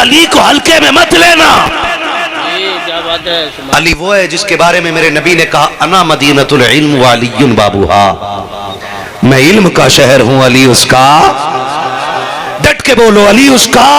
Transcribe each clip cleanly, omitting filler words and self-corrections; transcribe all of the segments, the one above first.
अली को हल्के में मत लेना। अली वो है जिसके बारे में मेरे नबी ने कहा, अना मदीनतुल इल्म व अलीयुन बाबूहा, मैं इल्म का शहर हूं, अली उसका। डट के बोलो, अली उसका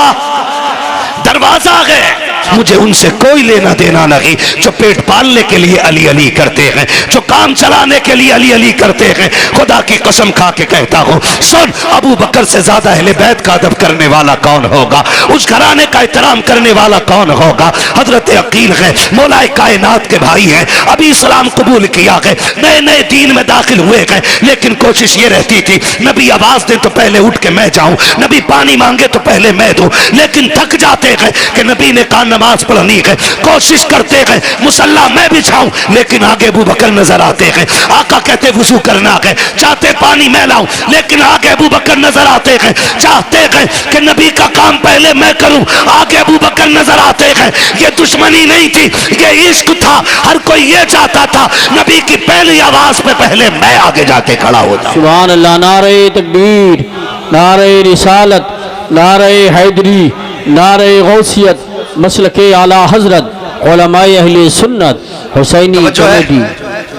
दरवाजा है। मुझे उनसे कोई लेना देना नहीं जो पेट पालने के लिए अली अली करते हैं, जो काम चलाने के लिए अली अली करते हैं। खुदा की कसम खा के कहता हूं, सुन, अबू बकर से ज्यादा अहले बैत का अदब करने वाला कौन होगा, उस घराने का एहतराम करने वाला कौन होगा। हजरत अकील है, मौलाए कायनात के भाई हैं, अभी इस्लाम कबूल किया है, नए नए दीन में दाखिल हुए हैं, लेकिन कोशिश ये रहती थी नबी आवाज दे तो पहले उठ के मैं जाऊं, नबी पानी मांगे तो पहले मैं दूं। लेकिन थक जाते हैं कि नबी ने कहा नमाज पढ़नी है, कोशिश करते हैं मुसल्ला मैं बिछाऊं, लेकिन आगे अबू बकर नजर आते हैं। आका कहते वुजू करना है, चाहते पानी मैं लाऊं, लेकिन आगे अबू बकर नजर आते हैं। चाहते हैं कि नबी का काम पहले मैं करूं, आगे अबू बकर नजर आते हैं। ये दुश्मनी नहीं थी, ये इश्क था। हर कोई ये चाहता था नबी की पहली आवाज पे पहले मैं आगे जाके खड़ा होता। सुभान अल्लाह। नारे तकबीर, नारे रिसालत, नारे हैदरी, नारे गौसियत, मसलके आला हजरत, उलमाए अहले सुन्नत, हुसैनी कमेटी।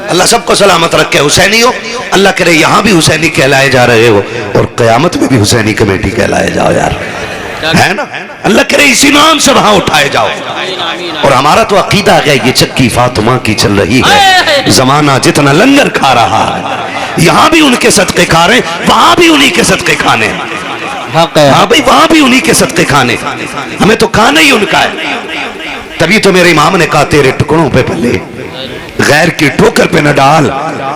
अल्लाह सबको सलामत रखे। हुसैनी हो, अल्लाह करे यहाँ भी हुसैनी कहलाए जा रहे हो और क़यामत में भी हुसैनी कमेटी कहलाए जाओ यार, है ना। अल्लाह करे इसी नाम से वहां उठाए जाओ। और हमारा तो अकीदा है, ये चक्की फातिमा की चल रही है, जमाना जितना लंगर खा रहा है, यहाँ भी उनके सदके खा रहे, वहां भी उन्हीं के सदके खाने। हाँ भाई, वहां भी उन्हीं के सदके खाने, हमें तो खाना ही उनका है। तभी तो मेरे इमाम ने कहा, तेरे टुकड़ों पे पले गैर की ठोकर पे न डाल,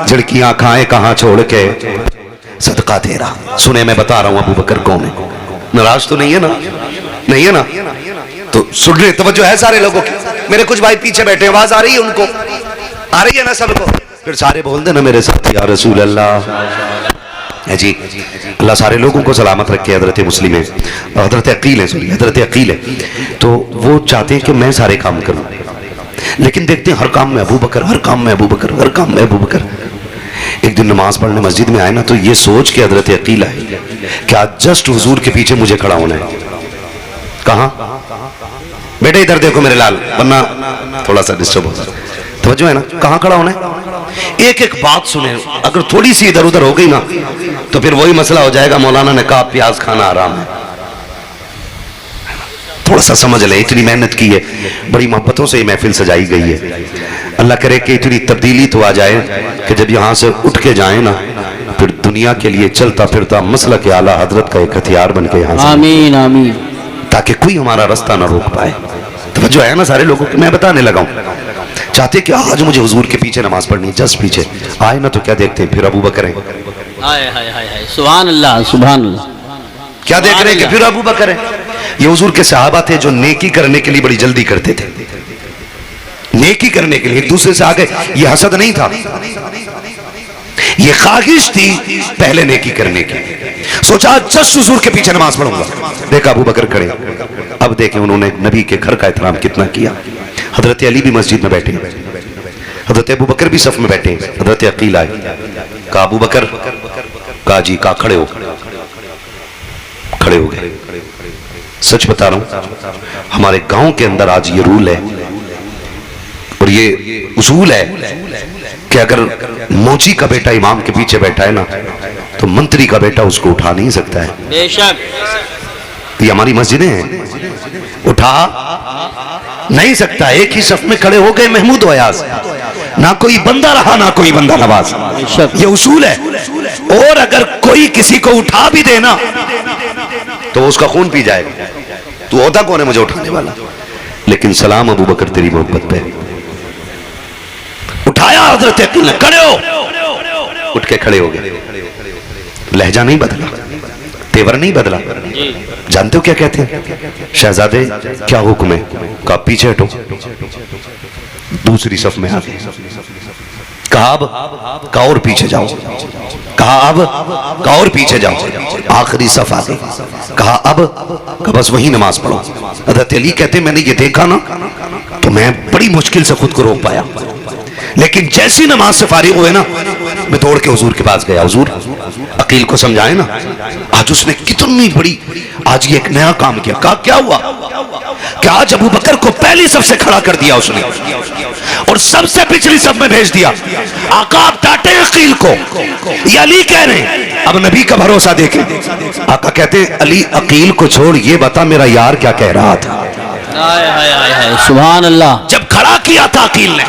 झड़कियां खाए कहां छोड़ के सदका तेरा। सुने, मैं बता रहा हूं अबू बकर कौन है। नाराज तो नहीं है ना? नहीं है ना? तो सुन रहे, तवज्जो है सारे लोगों की। मेरे कुछ भाई पीछे बैठे, आवाज आ रही है उनको? आ रही है ना सबको? फिर सारे बोल देना मेरे साथ, या रसूल अल्लाह है जी। अल्लाह सारे लोगों को सलामत रखे। हजरत मुस्लिम है, हजरत अकील है, सॉरी हजरत अकील है, तो वो चाहते हैं कि मैं सारे काम करूं, लेकिन देखते हैं हर काम में अबू बकर, हर काम में अबू बकर, हर काम में अबू बकर। एक दिन नमाज पढ़ने मस्जिद में आए ना, तो ये सोच के हजरत अकील आए कि आज जस्ट हुजूर के पीछे मुझे खड़ा होना है। कहाँ बेटे, इधर देखो मेरे लाल, वरना थोड़ा सा डिस्टर्ब हो जाए। तो है ना, कहाँ खड़ा होना है? एक एक बात सुने, अगर थोड़ी सी इधर उधर हो गई ना तो फिर वही मसला हो जाएगा। मौलाना ने कहा प्याज खाना आराम है, थोड़ा सा समझ ले। इतनी मेहनत की है, बड़ी मोहब्बतों से ये महफिल सजाई गई है। अल्लाह करे कि इतनी तब्दीली तो आ जाए कि जब यहाँ से उठ के जाए ना, फिर दुनिया के लिए चलता फिरता मसला के आला हजरत का एक हथियार बन के यहाँ से, आमीन आमीन, ताकि कोई हमारा रास्ता ना रोक पाए। तो जो है ना सारे लोगों को मैं बताने लगा हूँ, चाहते कि आज मुझे हुजूर के पीछे नमाज पढ़नी, जस्ट पीछे आए ना तो क्या देखते हैं? फिर अबू बकर है। सुभान अल्लाह, सुभान अल्लाह। क्या देख रहे हैं कि फिर अबू बकर है? ये हुजूर के सहाबा थे जो नेकी करने के लिए बड़ी जल्दी करते थे, नेकी करने के लिए एक दूसरे से आगे। ये हसद नहीं था, ये ख्वाहिश थी पहले नेकी करने की। सोचा जस्ट हुजूर के पीछे नमाज पढ़ूंगा। देखा अबू बकर खड़े, अब देखें उन्होंने नबी के घर का एहतराम कितना किया। हजरत अली भी मस्जिद में बैठे, हजरत अबू बकर भी सफ में बैठे। हजरत अकील आए, कहा अबू बकर, कहा जी, कहा खड़े हो, खड़े हो गए। सच बता रहा हूं, हमारे गांव के अंदर आज ये रूल है और ये उसूल है कि अगर मौजी का बेटा इमाम के पीछे बैठा है ना, तो मंत्री का बेटा उसको उठा नहीं सकता है। बेशक, ये हमारी मस्जिदें हैं, उठा नहीं सकता। एक ही सफ में खड़े हो गए महमूद अयाज, ना कोई बंदा रहा ना कोई बंदा नवाज, ये उसूल है। और अगर कोई किसी को उठा भी देना तो उसका खून पी जाएगा। तू होता कौन है मुझे उठाने वाला? लेकिन सलाम अबू बकर तेरी मोहब्बत पे। उठाया हजरत अकील ने, खड़े हो, उठ के खड़े हो गए। लहजा नहीं बदला, तेवर नहीं बदला। जानते हो क्या कहते हैं? शहजादे क्या हुक्म है? कहा पीछे हटो। दूसरी सफ में आ गए, कहा अब, कहा और पीछे जाओ, कहा अब, कहा और पीछे जाओ। आखिरी सफ आ गई, कहा अब, कहा बस वही नमाज पढ़ो। हज़रत अली कहते मैंने ये देखा ना तो मैं बड़ी मुश्किल से खुद को रोक पाया। लेकिन जैसी नमाज से फारिग हुए ना, मैं दौड़ के हुजूर के पास गया, हुजूर अकील को समझाए ना, आज उसने कितनी बड़ी, आज ये एक नया काम किया। कहा क्या हुआ? क्या आज अबू बकर को पहली सब से खड़ा कर दिया उसने और सबसे पिछली सब में भेज दिया। आका आप डांटे अकील को, ये अली कह रहे हैं, अब नबी का भरोसा देखें। आका कहते हैं अली अकील को छोड़, ये बता मेरा यार क्या कह रहा था। सुभान अल्लाह। जब खड़ा किया था अकील ने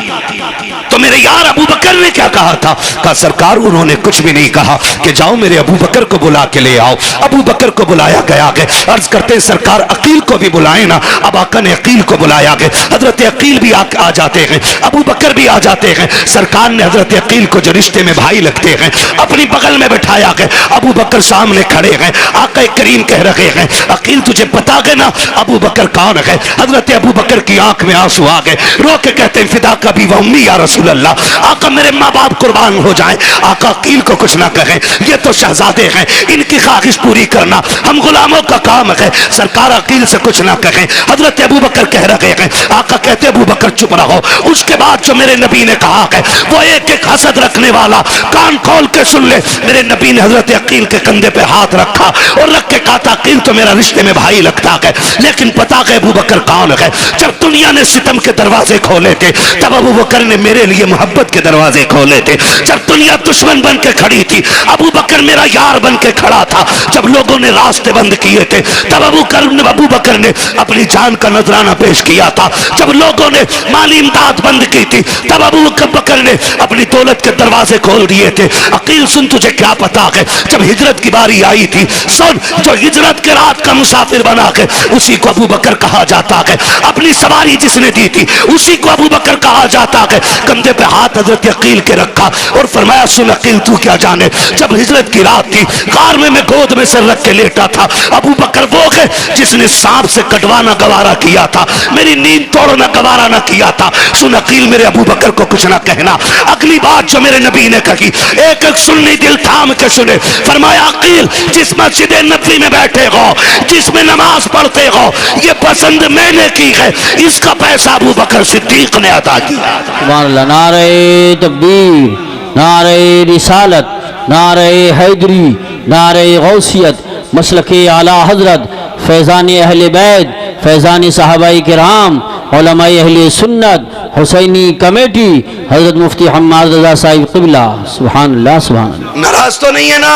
तो मेरे यार अबू बकर ने क्या कहा था? कहा सरकार उन्होंने कुछ भी नहीं कहा कि जाओ मेरे अबू बकर को बुला के ले आओ। अबू बकर को बुलाया गया। अर्ज करते हैं सरकार अकील को भी बुलाए ना। अब आका ने अकील को बुलाया गया। हजरत अकील भी आ जाते हैं, अबू बकर भी आ जाते हैं। सरकार ने हजरत अकील को जो रिश्ते में भाई लगते हैं अपनी बगल में बैठाया गया। अबू बकर सामने खड़े हैं। आका करीम कह रहे हैं अकील तुझे पता है ना अबू बकर कौन है? हजरत अबू बकर की आंख में आंसू आ गए, रो के कहते हैं फिदा कभी व उम्मी या रसूल अल्लाह, आका मेरे माँ बाप कुर्बान हो जाएं। आका अकील को कुछ ना कहें, ये तो शहजादे हैं, इनकी ख्वाहिश पूरी करना हम गुलामों का काम है। सरकार अकील से कुछ ना कहें। हजरत अबू बकर कह रहे हैं, आका कहते अबू बकर चुप रहो। उसके बाद जो मेरे नबी ने कहा है वो एक एक हसद रखने वाला कान खोल के सुन ले। मेरे नबी ने हजरत अकील के कंधे पे हाथ रखा और रख के कहा था अकील तो मेरा रिश्ते में भाई लगता है, लेकिन पता है अबू बकर कौन है? जब दुनिया ने सितम के दरवाजे खोले थे तब अबू बकर ने मेरे लिए मोहब्बत के दरवाजे खोले थे। जब दुनिया दुश्मन बन के खड़ी थी अबू बकर मेरा यार बन के खड़ा था। जब लोगों ने रास्ते बंद किए थे तब अबू बकर ने अपनी जान का नजराना पेश किया था। जब लोगों ने माली इमदाद बंद की थी तब अबू बकर ने अपनी दौलत के दरवाजे खोल दिए थे। अकील सुन तुझे क्या पता है, जब हिजरत की बारी आई थी सुन, जो हिजरत के रात का मुसाफिर बना के उसी को अबू बकर कहा जाता है। अपनी सवारी जिसने दी थी उसी को अबू बकर कहा जाता है। कंधे पे हाथ हजरत अकील के रखा और फरमाया सुन अकील तू क्या जाने, जब हिजरत की रात थी कार में मैं गोद में सर रख के लेटा था। अबू बकर वो है जिसने सांप से कटवाना गवारा किया था, मेरी नींद तोड़ना गवारा ना किया था। सुन अकील मेरे अबू बकर को कुछ ना कहना। अगली बात जो मेरे नबी ने कही एक एक सुन्नी दिल थाम के सुने। फरमाया अकील जिस मस्जिद नबी में बैठे हो, जिसमें नमाज पढ़ते हो, ये पसंद मैंने की है, इसका पैसा अबू बकर सिद्दीक ने अदा किया। नारे तकबीर, नारे रिसालत, नारे हैदरी, नारे गौसियत, मसलके आला हजरत, फैज़ान अहले बैत, फैज़ान सहाबाए किराम, उलमाए अहले सुन्नत, हुसैनी कमेटी, हजरत मुफ्ती हम्माद रज़ा साहिब क़िबला। सुभान अल्लाह सुभान अल्लाह। नाराज तो नहीं है ना?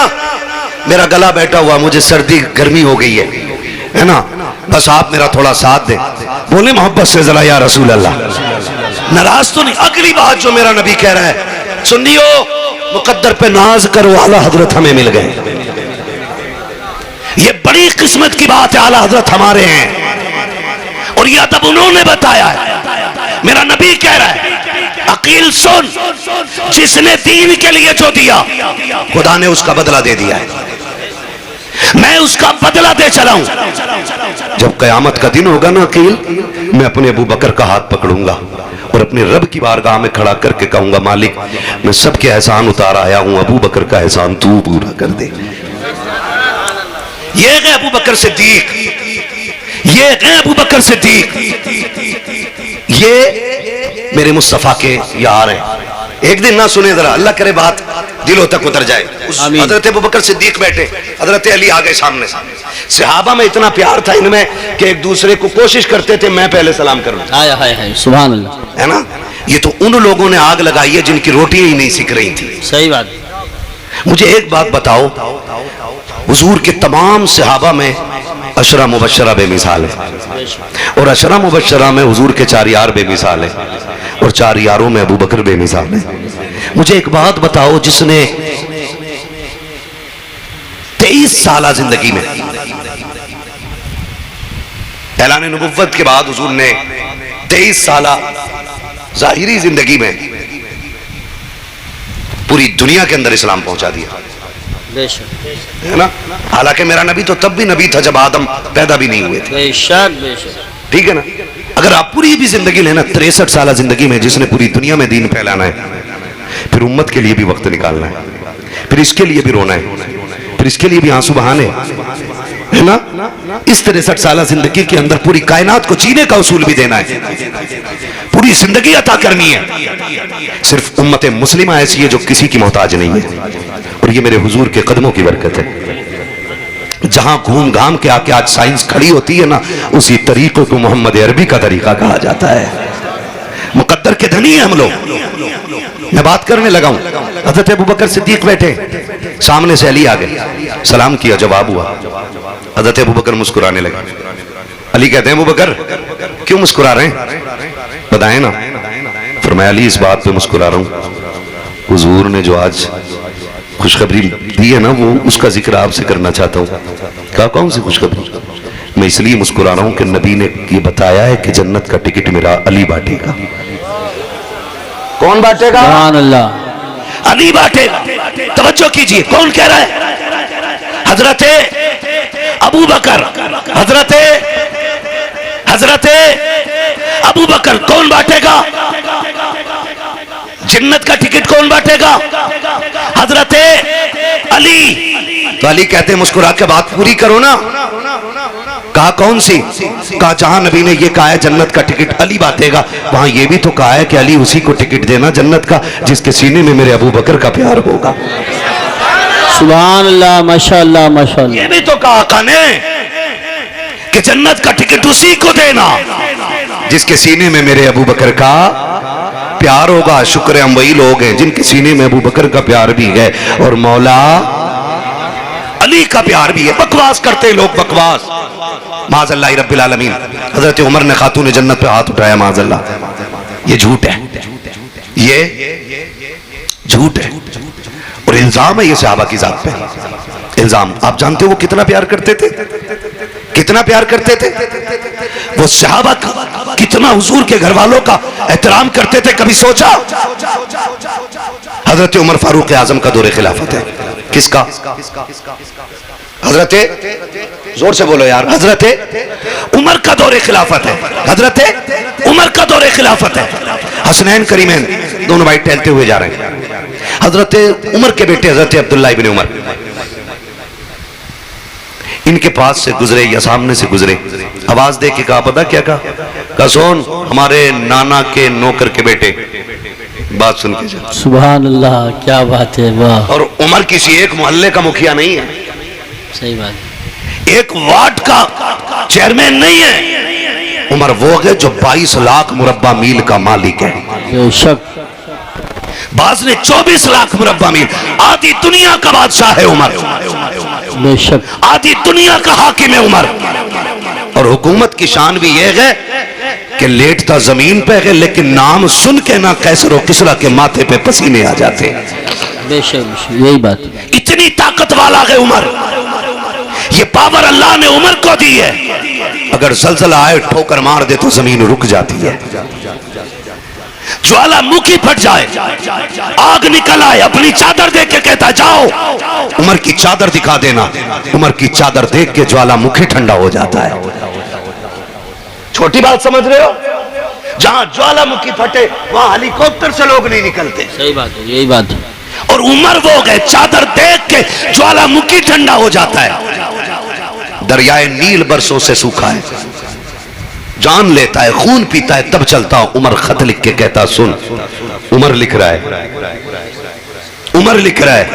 मेरा गला बैठा हुआ, मुझे सर्दी गर्मी हो गई है ना, बस आप मेरा थोड़ा साथ दें। बोले मोहब्बत से जरा या रसूल अल्लाह। नाराज तो नहीं। अगली बात जो मेरा नबी कह रहा है सुनियो, मुकद्दर पे नाज करो आला हजरत हमें मिल गए। ये बड़ी किस्मत की बात है, आला हजरत हमारे हैं और यह तब उन्होंने बताया है। मेरा नबी कह रहा है अकील सुन, जिसने दीन के लिए जो दिया खुदा ने उसका बदला दे दिया है, मैं उसका बदला दे चला हूं। जब कयामत का दिन होगा ना अकील, मैं अपने अबू बकर का हाथ पकड़ूंगा और अपने रब की बारगाह में खड़ा करके कहूंगा मालिक मैं सबके एहसान उतार आया हूं, अबू बकर का एहसान तू पूरा कर दे। ये है अबू बकर सिद्दीक, ये है अबू बकर सिद्दीक, ये मेरे मुस्तफा के यार हैं। एक दिन ना सुने जरा, अल्लाह करे बात दिलों तक उतर जाए। हजरत अबू बकर सिद्दीक बैठे, हजरत अली आ गए सामने। सहाबा में इतना प्यार था इनमें कि एक दूसरे को कोशिश करते थे मैं पहले सलाम करूं। सुभान अल्लाह, है ना? ये तो उन लोगों ने आग लगाई है जिनकी रोटियां ही नहीं सीख रही थी। सही बात। मुझे एक बात बताओ, हुजूर के तमाम सहाबा में अशरा मुबशरा बेमिसाल है और अशरा मुबशरा में हुजूर के 4 यार बेमिसाल है और 4 यारों में अबू बकर बेमिसाल है। मुझे एक बात बताओ, जिसने 23 साल जिंदगी में ऐलान नबुव्वत के बाद हुजूर ने 23 साल जाहिरी जिंदगी में पूरी दुनिया के अंदर इस्लाम पहुंचा दिया, है ना? हालांकि मेरा नबी तो तब भी नबी था जब आदम पैदा भी नहीं हुए थे। बेशक बेशक, ठीक है ना? अगर आप पूरी भी जिंदगी लेना, 63 साल जिंदगी में जिसने पूरी दुनिया में दीन फैलाना है, फिर उम्मत के लिए भी वक्त निकालना है, फिर इसके लिए भी रोना है, फिर इसके लिए भी आंसू बहाने, है ना? इस 63 साल जिंदगी के अंदर पूरी कायनात को जीने का उसूल भी देना है। पूरी जिंदगी अता करनी है। सिर्फ उम्मत मुस्लिमा ऐसी है जो किसी की मोहताज नहीं है, और ये मेरे हुजूर के कदमों की बरकत है। जहां घूम घाम के आके आज साइंस खड़ी होती है ना, उसी तरीकों को मोहम्मद अरबी का तरीका कहा जाता है। मुकद्दर के धनी है हम लोग। मैं बात करने लगा हूं, हजरत अबू बकर सिद्दीक बैठे, सामने से अली आ गए, सलाम किया, जवाब हुआ। हजरत अबू बकर मुस्कुराने लगे। अली कहते हैं अबू बकर क्यों मुस्कुरा रहे हैं, बताएं ना। फरमाया अली इस बात पे मुस्कुरा रहा हूं, हुजूर ने जो आज खुशखबरी दी है ना, वो उसका जिक्र आपसे करना चाहता हूँ। कहा कौन सी खुशखबरी? मैं इसलिए मुस्कुरा रहा हूँ कि नबी ने ये बताया है कि जन्नत का टिकट मेरा अली बांटेगा। कौन बांटेगा? सुभान अल्लाह, अली बांटेगा। तवज्जो कीजिए, कौन कह रहा है? हजरत अबू बकर, हजरत अबू बकर। कौन बांटेगा जन्नत का टिकट? कौन बांटेगा? हजरत अली। तो अली कहते मुस्कुरा के बात पूरी करो ना। कहा कौन सी? कहा जहां नबी ने ये कहा है जन्नत का टिकट अली बांटेगा, वहां ये भी तो कहा है कि अली उसी को टिकट देना जन्नत का जिसके सीने में मेरे अबू बकर का प्यार होगा। सुभान अल्लाह, माशाअल्लाह माशाअल्लाह। ये भी तो कहा आका ने कि जन्नत का टिकट उसी को देना जिसके सीने में मेरे अबू बकर का प्यार होगा। शुक्र हम वही लोग हैं जिनके सीने में अबू बकर का प्यार भी है और मौला अली का प्यार भी है। बकवास करते लोग, बकवास। माज़अल्लाह रब्बिल आलमीन। हजरत उमर ने खातून जन्नत पे हाथ उठाया, माज़अल्लाह। ये झूठ है, ये झूठ है और इल्जाम है ये सहाबा की जात पे। इल्जाम। आप जानते हो वो कितना प्यार करते थे, कितना प्यार करते थे वो सहाबा, कितना हुजूर के घर वालों का एहतराम करते थे। कभी सोचा? हजरत उमर फारूक आजम का दौरे खिलाफत है। किसका? हजरत, जोर से बोलो यार, हजरत उमर का दौरे खिलाफत है। हजरत उमर का दौरे खिलाफत है। हसनैन करीमैन दोनों भाई टहलते हुए जा रहे हैं। हजरत उमर के बेटे हजरत अब्दुल्लाह इब्न उमर इनके पास से गुजरे या सामने से गुजरे। आवाज दे के कहा, पता क्या कहा? सुन, हमारे नाना के नौकर के बेटे, बात सुन के जा। सुभान अल्लाह, क्या बात है, वाह। और उमर किसी एक मोहल्ले का मुखिया नहीं है, सही बात, एक वार्ड का चेयरमैन नहीं है। उमर वो है जो 22 लाख मुरब्बा मील का मालिक है। बेशक। बाज ने 24 लाख मुरब्बा मील। आधी दुनिया का बादशाह है उमर, बेशक। आधी दुनिया का हाकिम है उमर। और हुकूमत की शान भी यह है कि लेटता जमीन पे है, लेकिन नाम सुन के ना कैसर और किसरा के माथे पे पसीने आ जाते हैं। बेशक, यही बात। इतनी ताकत वाला है उमर। ये पावर अल्लाह ने उमर को दी है। अगर जलजला आए, ठोकर मार दे तो जमीन रुक जाती है। ज्वालामुखी फट जाए, आग निकल आए, अपनी चादर देख के कहता जाओ उमर की चादर दिखा देना। उमर की चादर देख के ज्वालामुखी ठंडा हो जाता है। छोटी बात समझ रहे हो? जहां ज्वालामुखी फटे वहां हेलीकॉप्टर से लोग नहीं निकलते। सही बात है, यही बात है। और उमर वो गए, चादर देख के ज्वालामुखी ठंडा हो जाता है। दरियाए नील बरसों से सूखा है, जान लेता है, खून पीता है, तब चलता हूं। उमर खत लिख के कहता, सुन, उमर लिख रहा है, उमर लिख रहा है,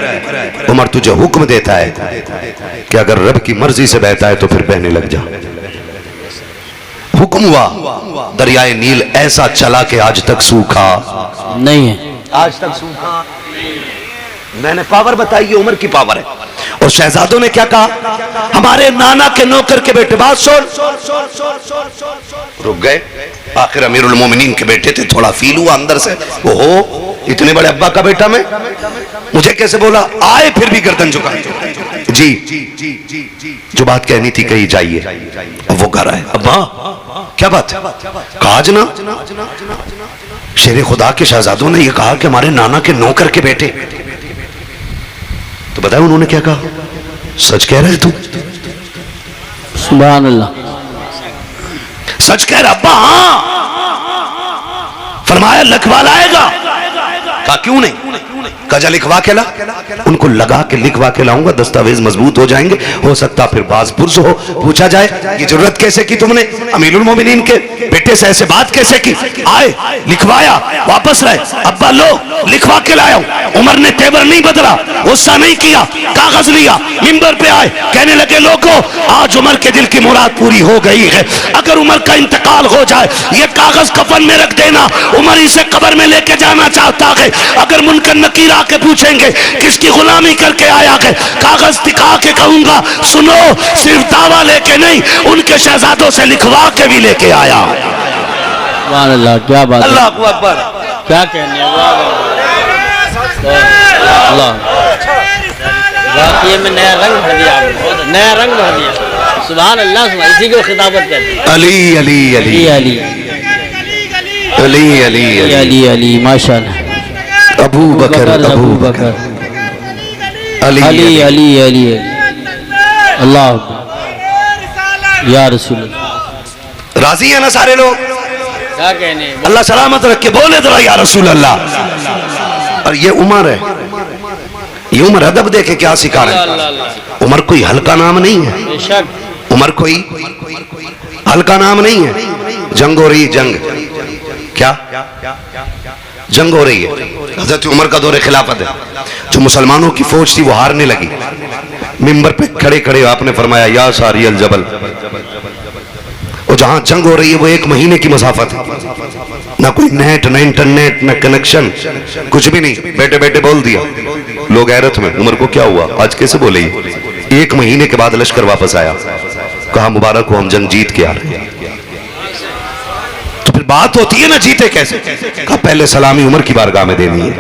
उमर तुझे हुक्म देता है कि अगर रब की मर्जी से बहता है तो फिर बहने लग जा। हुक्म हुआ, दरियाए नील ऐसा चला कि आज तक सूखा नहीं है, आज तक सूखा। मैंने पावर बताई, ये उमर की पावर है। और शहजादों ने क्या कहा? हमारे नाना के नौकर के बेटे, बात सुन। रुक गए। आखिर अमीरुल मोमिनीन के बेटे थे, थोड़ा फील हुआ अंदर से, ओहो इतने बड़े अब्बा का बेटा मैं, मुझे कैसे बोला? आए फिर भी गर्दन झुकाए। जी जो बात कहनी थी कही जाइए। अब वो घर आए, अब्बा क्या बात है? काज ना, शेर खुदा के शहजादों ने यह कहा कि हमारे नाना के नौकर के बेटे। तो बताया उन्होंने क्या कहा? सच कह रहे तू? सुभान अल्लाह, सच कह रहा अब्बा? हाँ। फरमाया लखवा लाएगा। कहा क्यों नहीं? कजा लिखवा के ला, उनको लगा के लिखवा के लाऊंगा, दस्तावेज मजबूत हो जाएंगे, हो सकता फिर बाज पुरज हो, पूछा जाए ये जरूरत कैसे की तुमने, अमीरुल मोमिनीन के बेटे से ऐसे बात कैसे की, आए लिखवाया वापस रहे, अब्बा लो लिखवा के लाया हूं। उमर ने तेवर नहीं बदला, गुस्सा नहीं किया, कागज लिया, मिंबर पे आए, कहने लगे लोगों आज उमर के दिल की मुराद पूरी हो गई है, अगर उमर का इंतकाल हो जाए ये कागज कफन में रख देना, उमर इसे कब्र में लेके जाना चाहता है, अगर मुनकर नकीर आके पूछेंगे किसकी गुलामी करके आया है, कागज दिखा के कहूंगा सुनो सिर्फ दावा लेके नहीं उनके शहजादों से लिखवा के भी लेके आया। सुभान अल्लाह, क्या बात है, अल्लाह अकबर, क्या कहने हैं, वाह वाह अल्लाह, वाकई में नया रंग भर दिया आपने, नया रंग भर दिया। सुभान अल्लाह, इसी को खिताबत कहते हैं। अली अली अली अली अली अली अली अली माशाअल्लाह, अबू बकर अबू बकर, अली अली अली अली अल्लाह या रसूल। राजी है ना सारे लोग, क्या कहने, अल्लाह सलामत रखे, बोले जरा या रसूल अल्लाह। और ये उमर है, ये उमर अदब देखे क्या सिखा रहे हैं। उमर कोई हल्का नाम नहीं है, बेशक उमर कोई हल्का नाम नहीं है। जंग हो रही है, जंग क्या जंग हो रही है, हजरत उमर का दौरे खिलाफत है, जो मुसलमानों की फौज थी वो हारने लगी, मिंबर पे खड़े खड़े आपने फरमाया या सारी अल जबल, और जहां जंग हो रही है वो 1 महीने की मसाफत है, ना कोई नेट ना इंटरनेट ना कनेक्शन, कुछ भी नहीं, बैठे बैठे बोल दिया। लोग हैरत में, उमर को क्या हुआ आज कैसे बोले, 1 महीने के बाद लश्कर वापस आया, कहा मुबारक हो हम जंग जीत के आ रहे हैं। तो फिर बात होती है ना जीते कैसे, कहा पहले सलामी उमर की बारगाह में देनी है।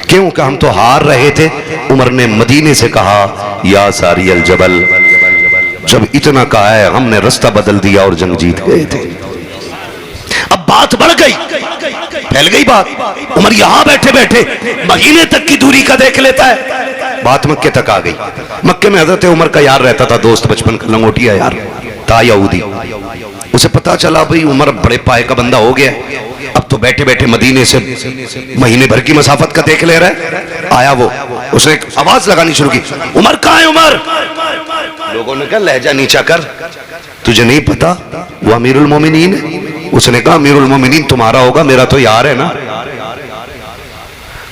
क्यों, कि हम तो हार रहे थे, उमर ने मदीने से कहा या सारी अल जबल, जब इतना कहा है हमने रास्ता बदल दिया और जंग जीत गए थे। अब बात बढ़ गई, फैल गई बात, उमर यहां बैठे बैठे महीने तक की दूरी का देख लेता है, बात मक्के तक आ गई। मक्के में हजरत उमर का यार रहता था, दोस्त बचपन का लंगोटिया यार था यहूदी, उसे पता चला भाई उमर बड़े पाए का बंदा हो गया, अब तो बैठे बैठे मदीने से महीने भर की मसाफत का देख ले रहा है। आया वो, उसने आवाज लगानी शुरू की, उमर कहाँ है उमर। लोगों ने कहा लहजा नीचा कर, तुझे नहीं पता वो अमीरुल मोमिनीन है। उसने कहा अमीरुल मोमिनीन तुम्हारा होगा, मेरा तो यार है ना।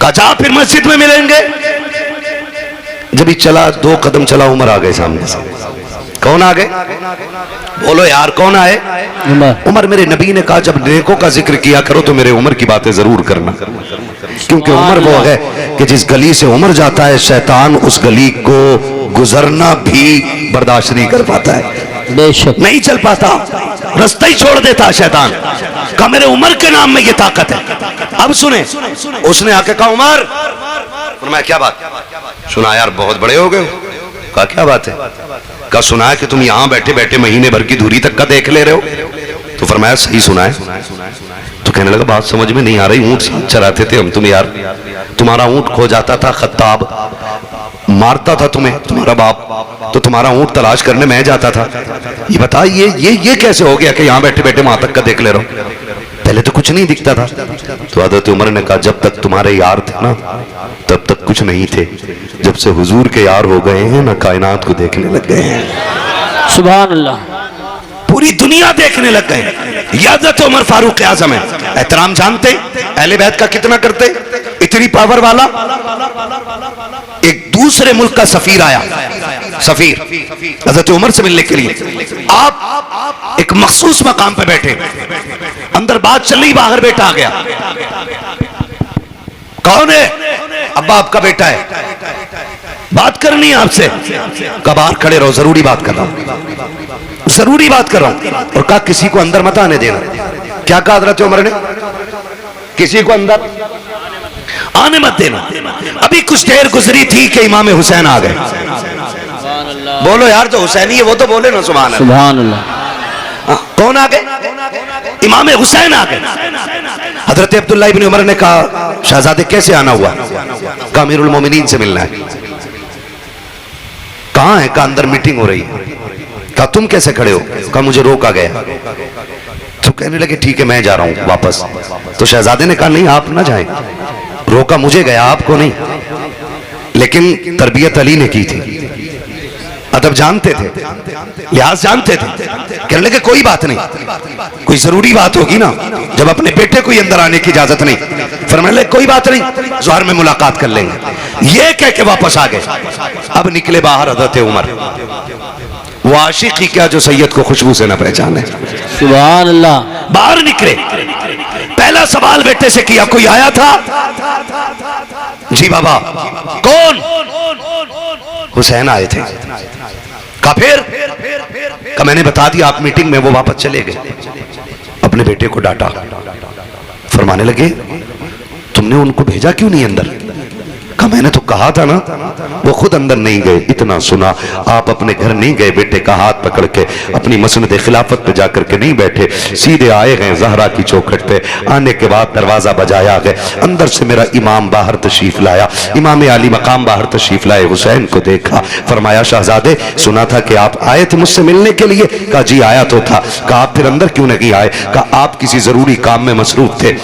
कहा जा फिर मस्जिद में मिलेंगे। जब ही चला 2 कदम चला, उमर आ गए सामने से। कौन आ गए, बोलो यार कौन आए। उमर मेरे नबी ने कहा जब नेकों का जिक्र किया करो तो मेरे उमर की बातें जरूर करना, क्योंकि उमर वो है कि जिस गली से उमर जाता है शैतान उस गली को गुजरना भी बर्दाश्त नहीं कर पाता है, बेशक नहीं चल पाता, रास्ता ही छोड़ देता है शैतान। कहा मेरे उमर के नाम में ये ताकत है। अब सुने, उसने आके कहा उमर, मैं क्या बात, सुना यार बहुत बड़े हो गए। कहा क्या बात है। कहा सुना है कि तुम यहां बैठे बैठे महीने भर की दूरी तक का देख ले रहे हो। तो फरमाया सही सुना है। तो कहने लगा बात समझ में नहीं आ रही, ऊंट चराते थे हम तुम यार, तुम्हारा ऊंट खो जाता था, खत्ताब मारता था तुम्हें तुम्हारा बाप, तो तुम्हारा ऊंट तलाश करने मैं जाता था। ये बता ये कैसे हो गया कि यहाँ बैठे बैठे वहां तक का देख ले रहा हूं, पहले तो कुछ नहीं दिखता था। तो हज़रत उमर ने कहा जब तक तुम्हारे यार थे ना तब तक कुछ नहीं थे, जब से हुजूर के यार हो गए हैं ना कायनात को देखने लग गए हैं। सुभान अल्लाह, पूरी दुनिया देखने लग गए। हज़रत उमर फारूक आज़म है, एहतराम जानते, अहले बैत का कितना करते, इतनी पावर वाला। एक दूसरे मुल्क का सफीर आया, सफीर हज़रत उमर से मिलने के लिए। आप एक मखसूस मकाम पे बैठे, अंदर बात चल रही, बाहर बेटा आ गया। कौन है? अब्बा आपका बेटा है, बात करनी है आपसे। कब बाहर खड़े रहो, जरूरी बात कर रहा हूं, जरूरी बात कर रहा हूं। और कहा किसी को अंदर मत आने देना। क्या कहा हज़रत उमर ने? किसी को अंदर आने मत देना। अभी कुछ देर गुजरी थी कि इमाम हुसैन आ गए। बोलो यार, जो हुसैनी है वो तो बोले ना सुभान अल्लाह। कौन आ गए? इमाम हुसैन आ गए। हजरत अब्दुल्लाह इब्न उमर ने कहा शहजादे कैसे आना हुआ? कहा अमीरुल मोमिनीन से मिलना है। कहां है? कहा अंदर मीटिंग हो रही है। कहा तुम कैसे खड़े हो? कहा मुझे रोका गया। तो कहने लगे ठीक है मैं जा रहा हूं वापस। तो शहजादे ने कहा नहीं आप ना जाएं, रोका मुझे गया, आपको नहीं। लेकिन तरबियत अली ने की थी, अदब जानते थे, लिहाज जानते थे। कहने लगे कोई बात नहीं, कोई जरूरी बात होगी ना, जब अपने बेटे को अंदर आने की इजाजत नहीं, फरमाने लगे कोई बात नहीं, ज़ोहर में मुलाकात कर लेंगे। ये कह के वापस आ गए। अब निकले बाहर हज़रत उमर, वो आशिक ही क्या जो सैयद को खुशबू से न पहचाने। सुभान अल्लाह। बाहर निकले, पहला सवाल बेटे से किया, कोई आया था? जी बाबा। कौन? हुसैन आए थे। कहा फिर? कहा मैंने बता दिया आप मीटिंग में। वो वापस चले गए, अपने बेटे को डांटा। फरमाने लगे तुमने उनको भेजा क्यों नहीं अंदर? कहा मैंने तो कहा था ना। वो खुद अंदर नहीं गए, इतना सुना। आप अपने घर नहीं गए, बेटे का हाथ पकड़ के अपनी मसनद खिलाफत पे जाकर के नहीं बैठे, सीधे आए गए ज़हरा की चौखट पे। आने के बाद दरवाजा बजाया गया, अंदर से मेरा इमाम बाहर तशरीफ लाया, इमाम आली मकाम बाहर तशरीफ लाए। हुसैन को देखा, फरमाया शहजादे सुना था कि आप आए थे मुझसे मिलने के लिए। कहा जी आया तो था। कहा आप फिर अंदर क्यों नहीं आए? कहा आप किसी जरूरी काम में मसरूफ थे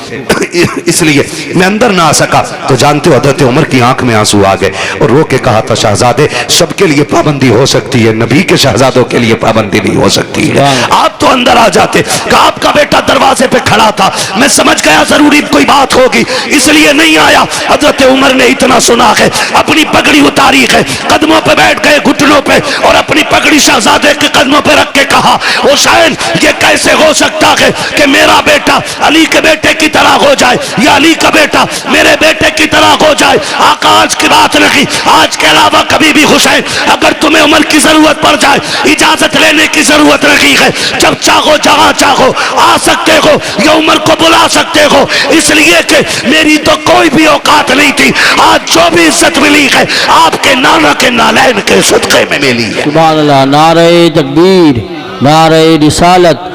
इसलिए मैं अंदर ना आ सका। तो जानते हो हज़रत उमर की आंख में आंसू आ गए और रो के कहा था शहजादे सबके लिए पाबंदी हो सकती है, नबी के शहजादों के लिए पाबंदी नहीं हो सकती है। आप तो अंदर आ जाते। कहा आपका बेटा दरवाजे पे खड़ा था, मैं समझ गया जरूरी कोई बात होगी इसलिए नहीं आया। हज़रत उमर ने इतना सुना है, अपनी पगड़ी उतारी है, कदमों पे बैठ गए घुटनों पे और अपनी पगड़ी शहजादे के कदमों पे रख के कहा हुसैन ये कैसे हो सकता है कि मेरा बेटा अली के बेटे की तरह हो जाए या अली का बेटा मेरे बेटे की तरह हो जाए। आका आज की बात नहीं, आज के अलावा कभी भी हुसैन अगर तुम्हें उमर की जरूरत पड़ जाए इजाजत लेने की जरूरत नहीं है। जब चाहो जहां चाहो आ सकते हो या उमर को बुला सकते हो, इसलिए कि मेरी तो कोई भी औकात नहीं थी। आज जो भी इज्जत मिली है आपके नाना के नालैन के सदक़े में मिली है। सुभान अल्लाह। नारे तकबीर, नारे रिसालत,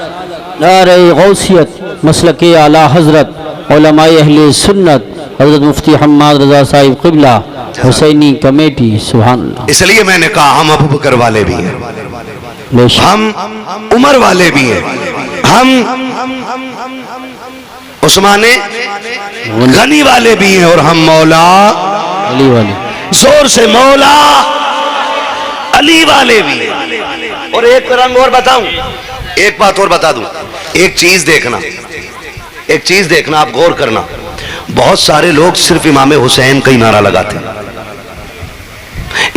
नारे गौसियत, मसलके आला हजरत उलमाए अहले सुन्नत हजरत मुफ्ती हम्माद रजा साहिब क़िबला हुसैनी कमेटी। सुभान अल्लाह। इसलिए मैंने कहा हम अबू बकर वाले भी हैं, हम उमर वाले भी हैं, हम उस्माने गनी वाले भी हैं और हम मौला अली वाले, जोर से मौला अली वाले भी हैं। और एक रंग और बताऊं, एक बात और बता दूं, एक चीज देखना, एक चीज देखना, आप गौर करना। बहुत सारे लोग सिर्फ इमाम हुसैन का ही नारा लगाते हैं,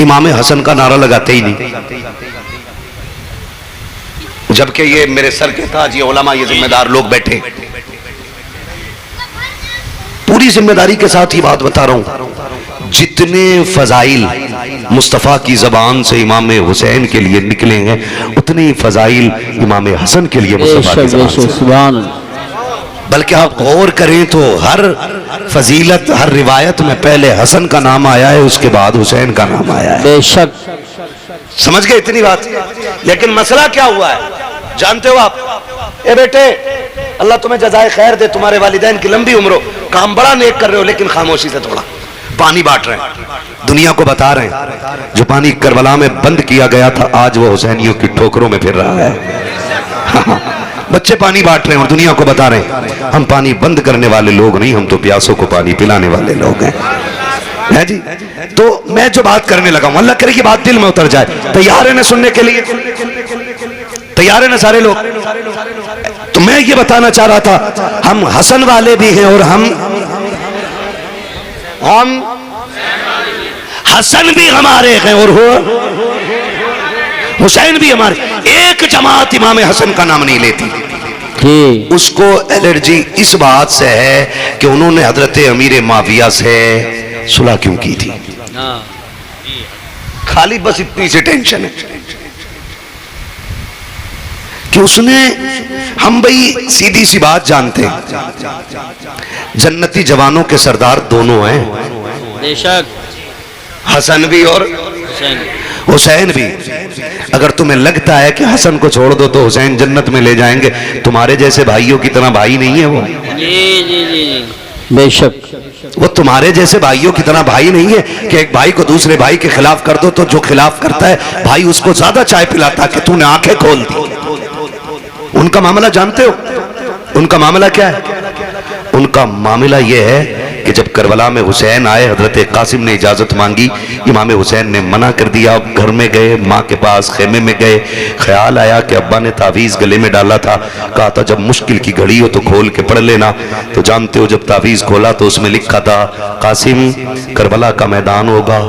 इमाम हसन का नारा लगाते ही नहीं। जबकि ये मेरे सर के ताज, ये उलमा, ये जिम्मेदार लोग बैठे, पूरी जिम्मेदारी के साथ ही बात बता रहा हूं। जितने फजाइल मुस्तफ़ा की जबान से इमाम हुसैन के लिए निकले हैं उतने ही फजाइल इमाम हसन के लिए मुस्तफ़ा की जबान से। सुभान। बल्कि आप गौर करें तो हर फजीलत, हर रिवायत में पहले हसन का नाम आया है, उसके बाद हुसैन का नाम आया है। बेशक। समझ गए इतनी बात? लेकिन मसला क्या हुआ है जानते हो आप? ए बेटे अल्लाह तुम्हें जज़ाए खैर दे, तुम्हारे वालिदैन की लंबी उम्र हो, काम बड़ा नेक कर रहे हो, लेकिन खामोशी से थोड़ा पानी बांट रहे हैं, दुनिया को बता रहे हैं जो पानी करबला में बंद किया गया था आज वो हुसैनियों की ठोकरों में फिर रहा है। बच्चे पानी बांट रहे हैं और दुनिया को बता रहे हैं हम पानी बंद करने वाले लोग नहीं, हम तो प्यासों को पानी पिलाने वाले लोग हैं। है जी? तो मैं जो बात करने लगा हूं, अल्लाह करे कि बात दिल में उतर जाए। तैयार है ना सुनने के लिए? तैयार है ना सारे लोग? तो मैं ये बताना चाह रहा था हम हसन वाले भी हैं और हम हसन भी हमारे हैं और हुसैन भी हमारे। एक जमात इमाम हसन का नाम नहीं लेती, उसको एलर्जी इस बात से है कि उन्होंने हजरत अमीर माविया से सुलह क्यों की थी। खाली बस इतनी सी टेंशन है कि उसने, हम भाई सीधी सी बात जानते हैं जन्नती जवानों के सरदार दोनों हैं, बेशक हसन भी और हुसैन भी। अगर तुम्हें लगता है कि हसन को छोड़ दो तो हुसैन जन्नत में ले जाएंगे, तुम्हारे जैसे भाइयों की तरह भाई नहीं है वो। जी बेशक वो तुम्हारे जैसे भाइयों की तरह भाई नहीं है कि एक भाई को दूसरे भाई के खिलाफ कर दो तो जो खिलाफ करता है भाई उसको ज्यादा चाय पिलाता कि तूने आंखें खोल दी। उनका मामला जानते हो? उनका मामला क्या है? उनका मामला यह है कि जब करबला में हुसैन आए, हजरत कासिम ने इजाज़त मांगी, इमाम हुसैन ने मना कर दिया। घर में गए, माँ के पास खेमे में गए, ख्याल आया कि अब्बा ने तावीज़ गले में डाला था, कहा था जब मुश्किल की घड़ी हो तो खोल के पढ़ लेना। तो जानते हो जब तावीज़ खोला तो उसमें लिखा था, कासिम करबला का मैदान होगा,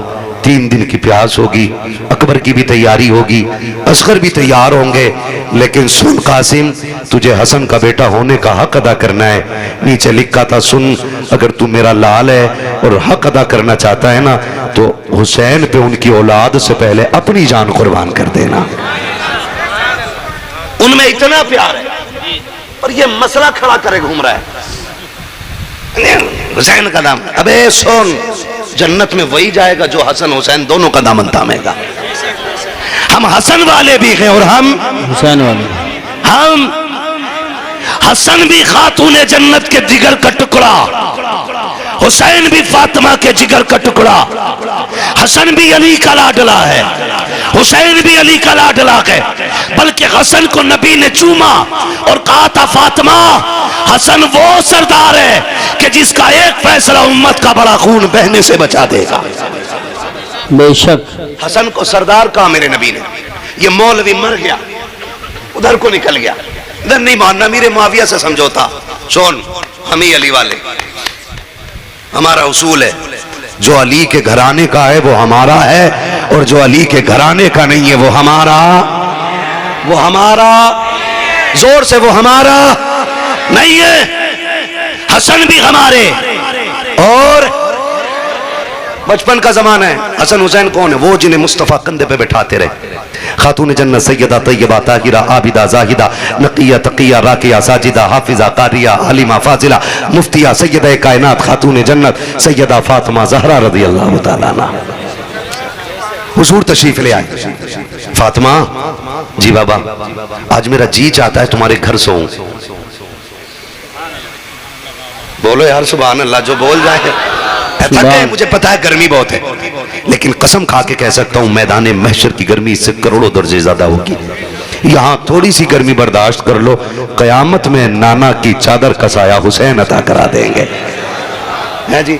3 दिन की प्यास होगी, अकबर की भी तैयारी होगी, असगर भी तैयार होंगे, लेकिन सुन कासिम, तुझे हसन का बेटा होने का हक अदा करना है। नीचे लिखा था, सुन अगर तू मेरा लाल है और हक अदा करना चाहता है ना, तो हुसैन पे उनकी औलाद से पहले अपनी जान कुर्बान कर देना। उनमें इतना प्यार है, पर ये मसला खड़ा करे घूम रहा है हुसैन का नाम। अबे सुन, जन्नत में वही जाएगा जो हसन हुसैन दोनों का दामन थामेगा। हम हसन वाले भी हैं और हम हुसैन वाले। हम हसन भी खातूने जन्नत के जिगर का टुकड़ा, हुसैन भी फातिमा के जिगर का टुकड़ा। हसन भी अली का लाडला है, हुसैन भी अली का लाडला है। बल्कि हसन को नबी ने चूमा और कहा था, फातिमा हसन वो सरदार है कि जिसका एक फैसला उम्मत का बड़ा खून बहने से बचा देगा। बेशक हसन को सरदार कहा मेरे नबी ने। ये मौलवी मर गया, उधर को निकल गया, इधर नहीं मानना, मेरे मुआविया से समझौता। सुन, हम ही अली वाले, हमारा उसूल है, जो अली के घराने का है वो हमारा है, और जो अली के घराने का नहीं है वो हमारा, वो हमारा, जोर से वो हमारा नहीं है। हसन भी हमारे। और बचपन का जमाना है। हसन हुसैन कौन है? वो जिन्हें मुस्तफ़ा कंधे पे बैठाते रहे। खातून जन्नत सैयदा तैयबा ताहिरा आबिदा जाहिदा नकिया तकिया राकिया साजिदा हाफिजा कारिया हलीमा फाजिला मुफ्तिया सैयदा कायनात खातून जन्नत सैयदा फातिमा ज़हरा रज़ियल्लाहु तआला अन्हा। हुजूर तशरीफ ले आए। फातिमा, जी बाबा, आज मेरा जी चाहता है तुम्हारे घर सोऊं। बोलो यार सुभान अल्लाह, जो बोल जाए। थक गए, मुझे पता है गर्मी बहुत है, लेकिन कसम खा के कह सकता हूं मैदान महशर की गर्मी इससे करोड़ों दर्जे ज्यादा होगी। यहां थोड़ी सी गर्मी बर्दाश्त कर लो, कयामत में नाना की चादर का साया हुसैन अता करा देंगे। है जी,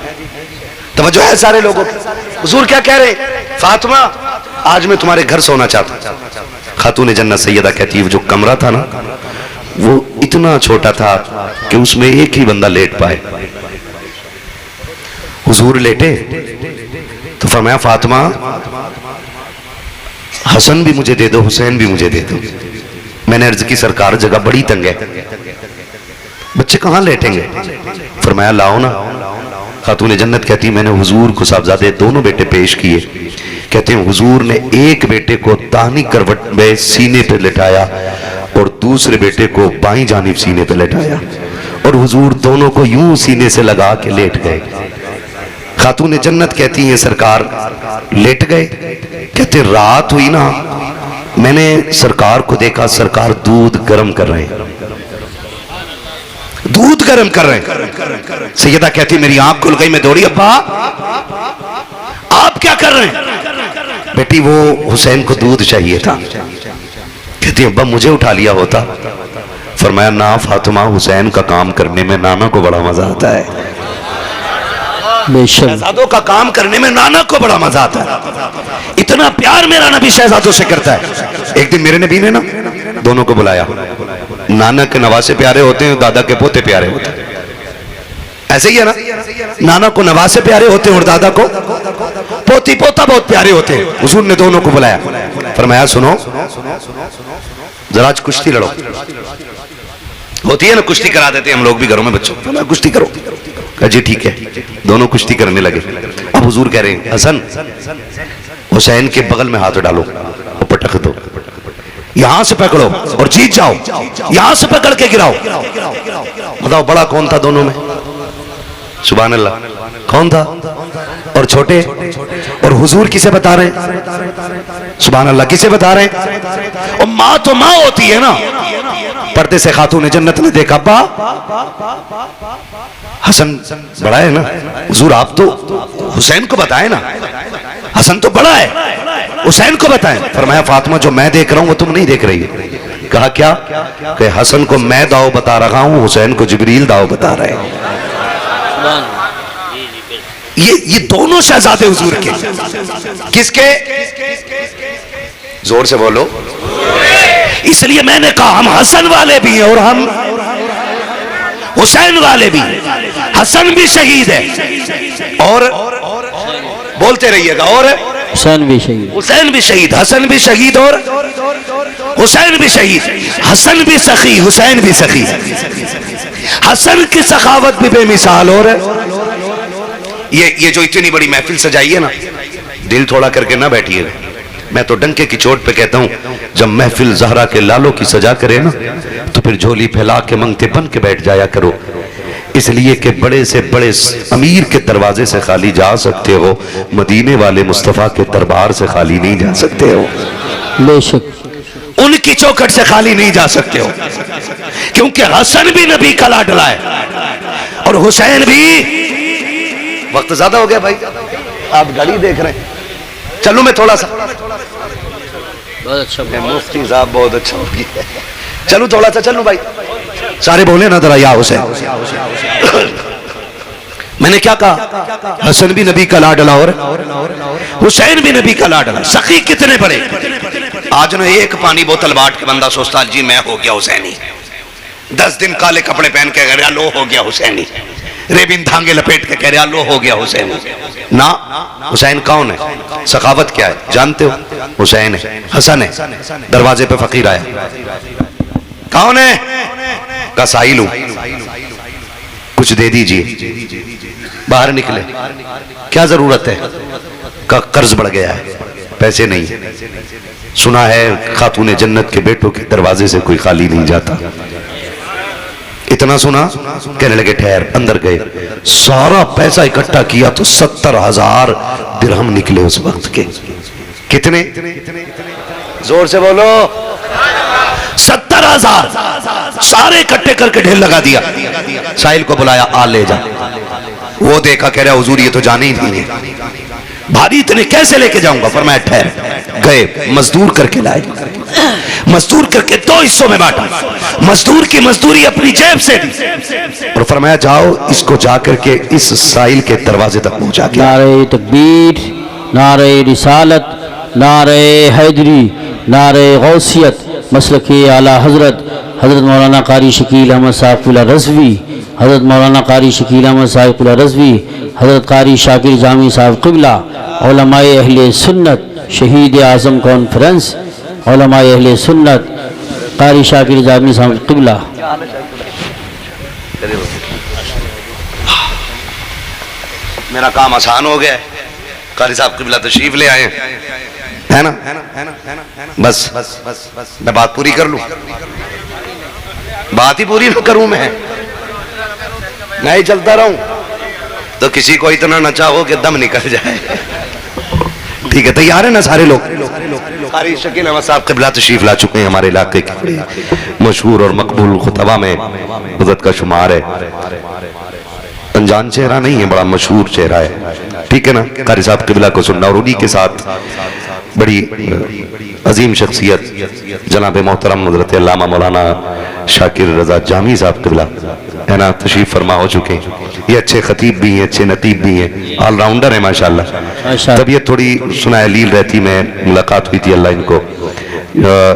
तवज्जो है सारे लोगों की। हुजूर क्या कह रहे? फातिमा, आज मैं तुम्हारे घर सोना चाहता हूं। खातून जन्नत सैयदा कहती है, जो कमरा था ना वो इतना छोटा था कि उसमें एक ही बंदा लेट पाए। हुजूर लेटे तो फरमाया, फातिमा हसन भी मुझे दे दो, हुसैन भी मुझे दे दो। मैंने अर्ज की, सरकार जगह बड़ी तंग है, बच्चे कहां लेटेंगे? फरमाया लाओ ना। खातून जन्नत कहती, मैंने हुजूर को साहबजादे दोनों बेटे पेश किए। कहते हैं हुजूर ने एक बेटे को दाहिनी करवट में सीने पे लेटाया और दूसरे बेटे को बाईं जानिब सीने पे लेटाया, और हुजूर दोनों को यूं सीने से लगा के लेट गए। खातून जन्नत कहती हैं, सरकार लेट गए। कहते रात हुई ना, मैंने सरकार को देखा, सरकार दूध गर्म कर रहे हैं, दूध गर्म कर रहे हैं। सैयदा कहती, मेरी आंख खुल गई, मैं दौड़ी, अब्बा आप क्या कर रहे हैं? बेटी वो हुसैन को दूध चाहिए था। कहती अब्बा मुझे उठा लिया होता। फरमाया, ना फातिमा, हुसैन का काम करने में नाना को बड़ा मजा आता है। शहजादों का काम करने में नाना को बड़ा मजा आता है। इतना प्यार मेरा नबी शहजादों से करता है। एक दिन मेरे नबी ने ना दोनों को बुलाया। नाना के नवासे प्यारे होते हैं, दादा के पोते प्यारे होते हैं, ऐसे ही है ना। नाना को नवासे प्यारे होते हैं और दादा को पोती पोता बहुत प्यारे होते हैं। हुजूर ने दोनों को बुलाया, फरमाया सुनो जरा आज कुश्ती लड़ो। होती है ना, कुश्ती करा देते हैं हम लोग भी घरों में बच्चों, कुश्ती करो। जी ठीक है, दोनों कुश्ती करने लगे। अब हुजूर कह रहे हैं, हसन हुसैन के बगल में हाथ डालो और पटक दो, यहां से पकड़ो और जीत जाओ, यहां से पकड़ के गिराओ। बताओ बड़ा कौन था दोनों में? सुभान अल्लाह, कौन था? और छोटे? और हुजूर किसे बता रहे हैं? सुभान अल्लाह, किसे बता रहे हैं? और माँ तो माँ होती है ना। पर्दे से खातून जन्नत ने देखा, अब्बा हसन बड़ा है ना, हुजूर आप तो हुसैन को बताएं ना, हसन तो बड़ा है, हुसैन को बताएं। फरमाया, फातिमा जो मैं देख रहा हूं वो तुम नहीं देख रही है। कहा क्या? कि हसन को मैं दाव बता रहा हूं, हुसैन को जिब्रील दाव बता रहे हैं। ये दोनों शहजादे हुजूर के। किसके? जोर से बोलो। इसलिए मैंने कहा हम हसन वाले भी हैं और हम हुसैन वाले भी। हसन भी शहीद है और बोलते रहिएगा, और हुसैन भी शहीद, हुसैन भी शहीद, हसन भी शहीद और हुसैन भी शहीद। हसन भी सखी, हुसैन भी सखी। हसन की सखावत भी बेमिसाल। और ये जो इतनी बड़ी महफिल सजाई है ना, दिल थोड़ा करके ना बैठिएगा। मैं तो डंके की चोट पे कहता हूं, जब महफिल ज़हरा के लालों की सजा करे ना, तो फिर झोली फैला के मंगते बन के बैठ जाया करो। इसलिए कि बड़े से बड़े अमीर के दरवाजे से खाली जा सकते हो, मदीने वाले मुस्तफ़ा के दरबार से खाली नहीं जा सकते हो। बेशक उनकी चौखट से खाली नहीं जा सकते हो, क्योंकि हसन भी नबी का लाडला है और हुसैन भी। वक्त ज्यादा हो गया भाई, आप घड़ी देख रहे हैं। चलो मैं थोड़ा सा, बहुत अच्छा, मुफ्ती साहब बहुत अच्छा हो गया। चलो थोड़ा सा चलो भाई, सारे बोले ना जरा या हुसैन। मैंने क्या कहा? हसन भी नबी का लाडला और हुसैन भी नबी का लाडला। सखी कितने बड़े। आज ना एक पानी बोतल बांट के बंदा सोचता जी मैं हो गया हुसैनी। 10 दिन काले कपड़े पहन के कह रहा लो हो गया हुसैनी। रेबिन धांगे लपेट के कह रहा लो हो गया हुसैनी। ना, हुसैन कौन है? सखावत क्या है जानते हो? हुसैन है, हसन है। दरवाजे पे फकीर आया, कौन है? का साहिल हूं, कुछ दे दीजिए। बाहर निकले, क्या जरूरत है? का कर्ज बढ़ गया है, पैसे नहीं। सुना है खातूने जन्नत के बेटों के दरवाजे से कोई खाली नहीं जाता। इतना सुना, कहने लगे ठहर। अंदर गए, सारा पैसा इकट्ठा किया तो 70,000 दिरहम निकले उस वक्त के। कितने? जोर से बोलो। 70,000 सारे इकट्ठे करके ढेर लगा दिया। साहिल को बुलाया, आ ले जा। वो देखा, कह रहा हुजूर ये तो जाने ही नहीं है, भारी इतने कैसे लेके जाऊंगा? फरमाया ठहर। गए, मजदूर करके लाए, मजदूर करके 2 हिस्सों में बांटा। मजदूर की मजदूरी अपनी जेब से दी और फरमाया जाओ इसको जाकर के इस साहिल के दरवाजे तक पहुंचा के। नारे तकबीर, नारे रिसालत, नारे हैदरी, नारे गौसियत, मसलके आला हजरत हजरत मौलाना कारी शकील अहमद साहिब रज़वी, हजरत मौलाना कारी शकील अहमद साहिब रज़वी, हजरत कारी शाकिर जामी साहब क़िबला, उलमाए अहले सुन्नत, शहीद आज़म कॉन्फ्रेंस, उलमाए अहले सुन्नत, कारी शाकिर जामी साहब क़िबला। मेरा काम आसान हो गया, कारी साहब क़िबला तशरीफ ले आए है ना? बस मैं बात पूरी कर लूं। बात ही पूरी ना करूं मैं ही चलता रहूं तो किसी को इतना नचा हो कि दम निकल जाए। ठीक है, तैयार है ना सारे लोग? कारी शकील अहमद साहब क़िबला तशरीफ ला चुके हैं। हमारे इलाके के मशहूर और मकबूल खुतबा में हुज़रत का शुमार है। अनजान चेहरा नहीं है, बड़ा मशहूर चेहरा है। ठीक है ना? कारी साहब क़िबला को सुनना, और उन्हीं के साथ बड़ी अजीम शख्सियत जनाब मोहतरम हज़रत अल्लामा मौलाना शाकिर रज़ा जामी साहब क़िबला है ना, तशरीफ फरमा हो चुके हैं। ये अच्छे खतीब भी हैं, अच्छे नतीब भी हैं, ऑलराउंडर है माशाल्लाह। तबीयत थोड़ी सुनायलील रहती, मैं मुलाकात हुई थी, अल्लाह इनको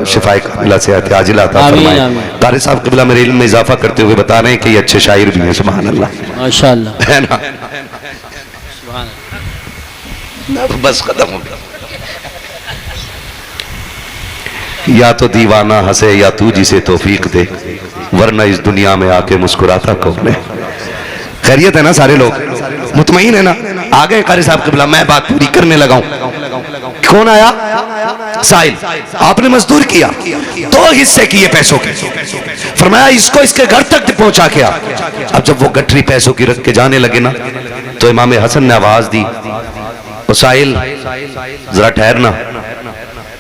शिफाए कामिला सेहत आजिला अता फरमाए। कारी साहब क़िबला मेरे इल्म में इजाफा करते हुए बता रहे हैं कि ये अच्छे शायर भी हैं, सुभान अल्लाह माशाअल्लाह, है ना? बस खत्म हो गया। या तो दीवाना हंसे या तू जिसे तौफीक दे, वरना इस दुनिया में आके मुस्कुराता कौन है। खैरियत है ना? सारे लोग मुतमईन है ना? आ गए कारी साहब क़िबला, मैं बात पूरी करने लगा हूं। कौन आया? साहिल। आपने मजदूर किया, 2 हिस्से किए पैसों के। फरमाया इसको इसके घर तक पहुंचा के आ। अब जब वो गठरी पैसों की रख के जाने लगे ना, तो इमाम हसन ने आवाज दी, ओ साहिल जरा ठहरना।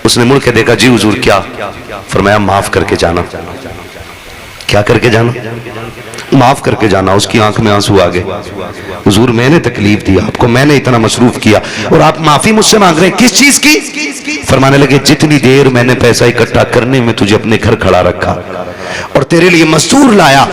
उसने मुड़ के देखा, जी हुजूर क्या? फरमाया माफ करके जाना। क्या करके जाना? माफ करके जाना। उसकी आंख में आंसू आ गए। हुजूर मैंने तकलीफ दी आपको, मैंने इतना मसरूफ किया और आप माफी मुझसे मांग रहे हैं, किस चीज की? फरमाने लगे जितनी देर मैंने पैसा इकट्ठा करने में तुझे अपने घर खड़ा रखा और तेरे लिए मजदूर लाया,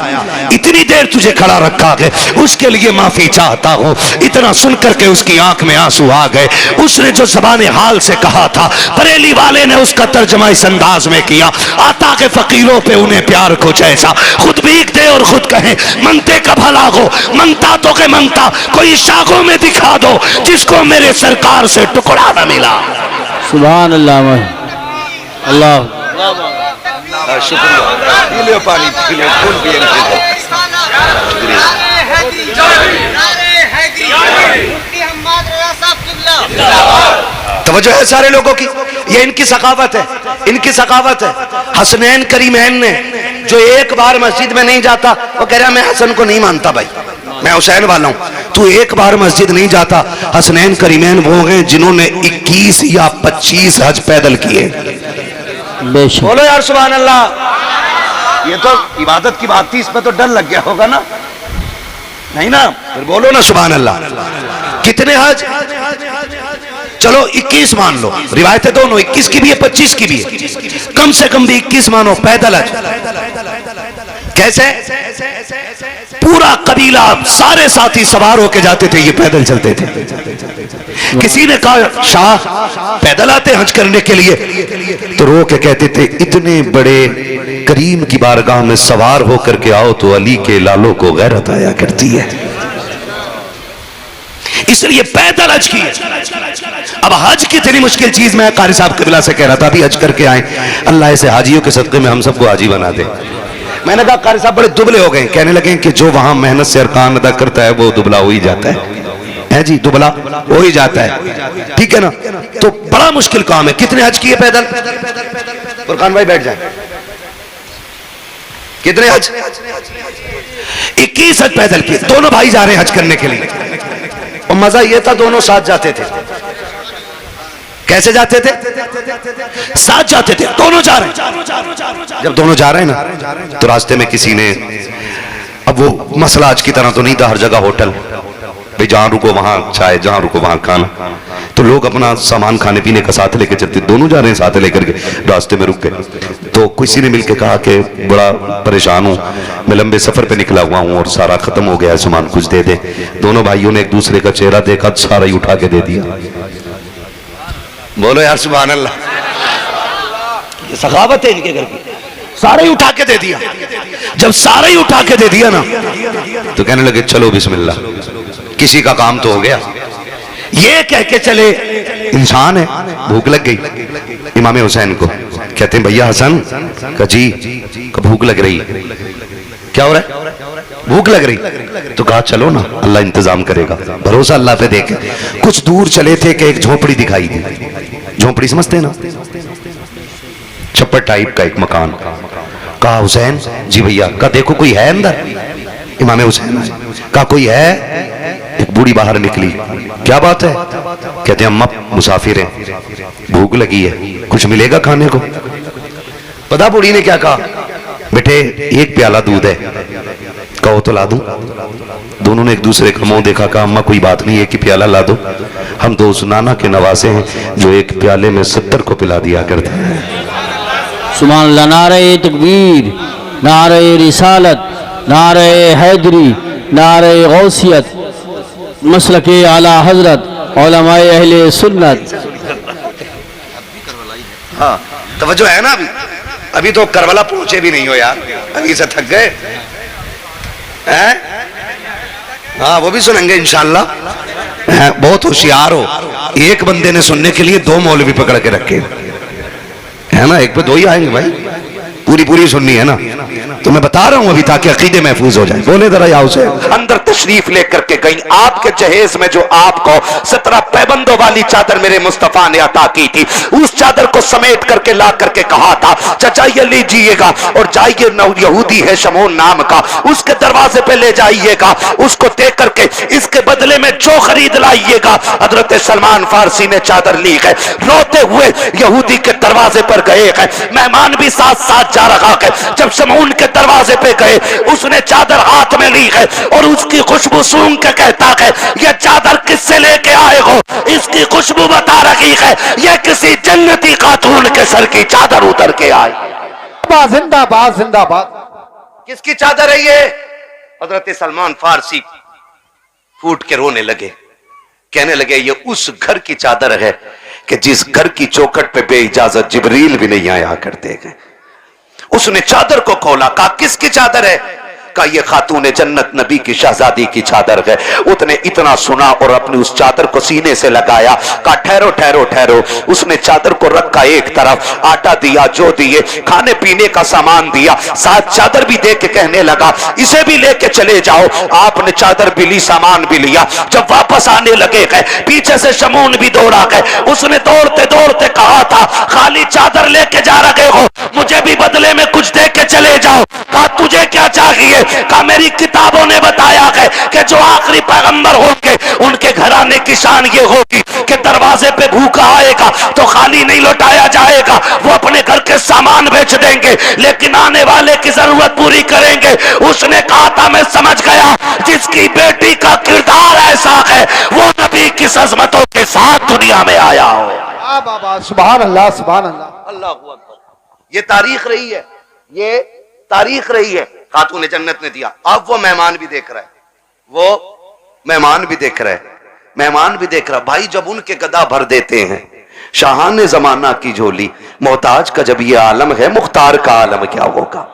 इतनी देर तुझे खड़ा रखा है, उसके लिए माफी चाहता हूँ। इतना सुन करके उसकी आंख में आंसू आ गए। उसने जो ज़बान हाल से कहा था, बरेली वाले ने उसका तर्जमा इस अंदाज में किया, आता के फकीरों पे उन्हें प्यार को जैसा, खुद भीख दे और खुद कहे मनते का भला हो, मनता तो के मनता कोई शाखों में दिखा दो जिसको मेरे सरकार से टुकड़ा न मिला। सुभान अल्लाह। अल्लाह शुक्रिया। पी लो पानी, पी लो, फूल पिए। तवज्जो है सारे लोगों की, ये इनकी सकावत है, इनकी सकावत है। हसनैन करीमैन ने जो एक बार मस्जिद में नहीं जाता, वो कह रहा मैं हसन को नहीं मानता भाई, मैं हुसैन वाला हूं। तू एक बार मस्जिद नहीं जाता। हसनैन करीमैन वो हैं जिन्होंने 21 या 25 हज पैदल किए। बोलो यार सुभान अल्लाह। ये तो इबादत की बात थी, इसमें तो डर लग गया होगा ना, नहीं ना? फिर बोलो ना सुभान अल्लाह। कितने हज? चलो 21 मान लो, रिवायतें दोनों 21 की भी है 25 की भी है, कम से कम भी 21 मानो पैदल हज। कैसे? पूरा कबीला, सारे साथी सवार होके जाते थे, ये पैदल चलते थे। किसी ने कहा शाह पैदल आते हज करने के लिए, तो रो के कहते थे इतने बड़े करीम की बारगाह में सवार होकर के आओ तो अली के लालों को गैरत आया करती है, इसलिए पैदल हज की। अब हज कितनी मुश्किल चीज, मैं कारी साहब कबीला से कह रहा था, अभी हज करके आए, अल्लाह ऐसे हाजियों के सदक़े में हम सबको हाजी बना दे। मैंने कहा कारी साहब बड़े दुबले हो गए, कहने लगे कि जो वहां मेहनत से अरकान अदा करता है वो दुबला हो ही जाता है जी, दुबला हो ही जाता है, ठीक है ना? तो बड़ा मुश्किल काम है। कितने हज किए पैदल? फुरकान भाई बैठ जाए। कितने हज? 21 हज पैदल किए। दोनों भाई जा रहे हैं हज करने के लिए, और मजा ये था दोनों साथ जाते थे। कैसे जाते थे? साथ जाते थे, दोनों जा रहे हैं। जब दोनों जा रहे हैं ना, तो रास्ते में किसी ने, अब वो मसला आज की तरह तो नहीं था, हर जगह होटल, भाई जहां रुको वहां चाय, जहां रुको वहां खाना, तो लोग अपना सामान खाने पीने का साथ लेके चलते। दोनों जा रहे हैं साथ लेकर के, रास्ते में रुक गए, तो किसी ने मिलकर कहा कि बड़ा परेशान हूं, मैं लंबे सफर पे निकला हुआ हूं और सारा खत्म हो गया है सामान, कुछ दे दे। दोनों भाइयों ने एक दूसरे का चेहरा देखा, सारा ही उठा के दे दिया। बोलो यार सुभान अल्लाह। ये सखावत है इनके घर की, सारे ही उठा के दे दिया। जब सारे ही उठा के दे दिया ना, तो कहने लगे चलो बिस्मिल्लाह, किसी का काम तो हो गया। ये कह के चले, इंसान है, भूख लग गई इमाम हुसैन को, कहते हैं भैया हसन का जी का भूख लग रही, क्या हो रहा है? भूख लग रही। तो कहा चलो ना, अल्लाह इंतजाम करेगा, भरोसा अल्लाह पे देखे। कुछ दूर चले थे कि एक झोपड़ी दिखाई दी। झोपड़ी समझते हैं ना, छप्पर टाइप का एक मकान। कहा हुसैन जी भैया, का देखो कोई है अंदर? इमाम हुसैन कहा कोई है? एक बूढ़ी बाहर निकली, क्या बात है? कहते हैं अम्मा मुसाफिर हैं, भूख लगी है, कुछ मिलेगा खाने को? पता बूढ़ी ने क्या कहा? बेटे एक प्याला दूध है, कहो तो ला दूं। दोनों ने एक दूसरे का मुंह देखा, कहा अम्मा कोई बात नहीं है कि प्याला ला दो, हम तो उस नाना के नवासे हैं जो एक प्याले में 70 को पिला दिया करते हैं। सुभान अल्लाह। नारे तकबीर, नारे रिसालत, नारे हैदरी, नारे गौसियत, मसलके आला हजरत, उलमाए अहले सुन्नत। हाँ तवज्जो है ना? अभी तो करबला पहुंचे भी नहीं हो यार, अभी से थक गए हैं? हाँ वो भी सुनेंगे इंशाल्लाह। बहुत होशियार हो, एक बंदे ने सुनने के लिए 2 मौलवी पकड़ के रखे है ना, एक पे 2 ही आएंगे भाई, पूरी पूरी सुननी है ना। तो मैं बता रहा हूं अभी ताकि अकीदे महफूज हो जाए। बोले जरा या उसे अंदर तशरीफ लेकर के गई, आपके जहेज में जो आपको 17 पैबंदों वाली चादर मेरे मुस्तफा ने अता की थी, उस चादर को समेट करके ला करके कहा था चचाइए लीजिएगा और जाइए, यहूदी है शमून नाम का, उसके दरवाजे पे ले जाइएगा, उसको दे करके इसके बदले में जो खरीद लाइएगा। हजरत सलमान फारसी ने चादर ली है, रोते हुए यहूदी के दरवाजे पर गए हैं, मेहमान भी साथ साथ जा रहा है। जब शमून के दरवाजे पे गए, उसने चादर हाथ में ली है और उसकी खुशबू सूंघ के कहता है यह चादर किससे लेके आए हो? इसकी खुशबू बता रही है यह किसी जन्नती खातून के सर की चादर उतर के आई। जिंदाबाद जिंदाबाद। किसकी चादर है ये? हजरत सलमान फारसी फूट के रोने लगे, कहने लगे ये उस घर की चादर है कि जिस घर की चौखट पे बेइजाजत जिब्रील भी नहीं आया करते हैं। उसने चादर को खोला, कहा किसकी चादर है? कहा ये खातून जन्नत नबी की शहजादी की चादर है। उसने इतना सुना और अपनी उस चादर को सीने से लगाया, कहा ठहरो ठहरो ठहरो। उसने चादर को रखा एक तरफ, आटा दिया, जो दिए, खाने पीने का सामान दिया, साथ चादर भी दे के कहने लगा इसे भी लेके चले जाओ। आपने चादर भी ली, सामान भी लिया। जब वापस आने लगे गए, पीछे से शमून भी दौड़ा गए। उसने दौड़ते दौड़ते कहा था खाली चादर लेके जा रहे हो, मुझे भी बदले में कुछ दे के चले जाओ। कहा तुझे क्या चाहिए? कहा मेरी किताबों ने बताया है कि जो आखिरी पैगंबर होंगे उनके घराने की शान ये होगी कि दरवाजे पे भूखा आएगा तो खाली नहीं लौटाया जाएगा, वो अपने घर के सामान बेच देंगे लेकिन आने वाले की जरूरत पूरी करेंगे। उसने कहा था मैं समझ गया जिसकी बेटी का किरदार ऐसा है वो नबी की अज़मतों के साथ दुनिया में आया हो। बाबा सुभान अल्लाह सुभान अल्लाह। अल्लाह अकबर। ये तारीख रही है, ये तारीख रही है। खातून जन्नत ने दिया। अब वो मेहमान भी देख रहा है, वो मेहमान भी देख रहा है, मेहमान भी देख रहा। भाई जब उनके गदा भर देते हैं, शाहान जमाना की झोली, मोहताज का जब ये आलम है, मुख्तार का आलम क्या होगा।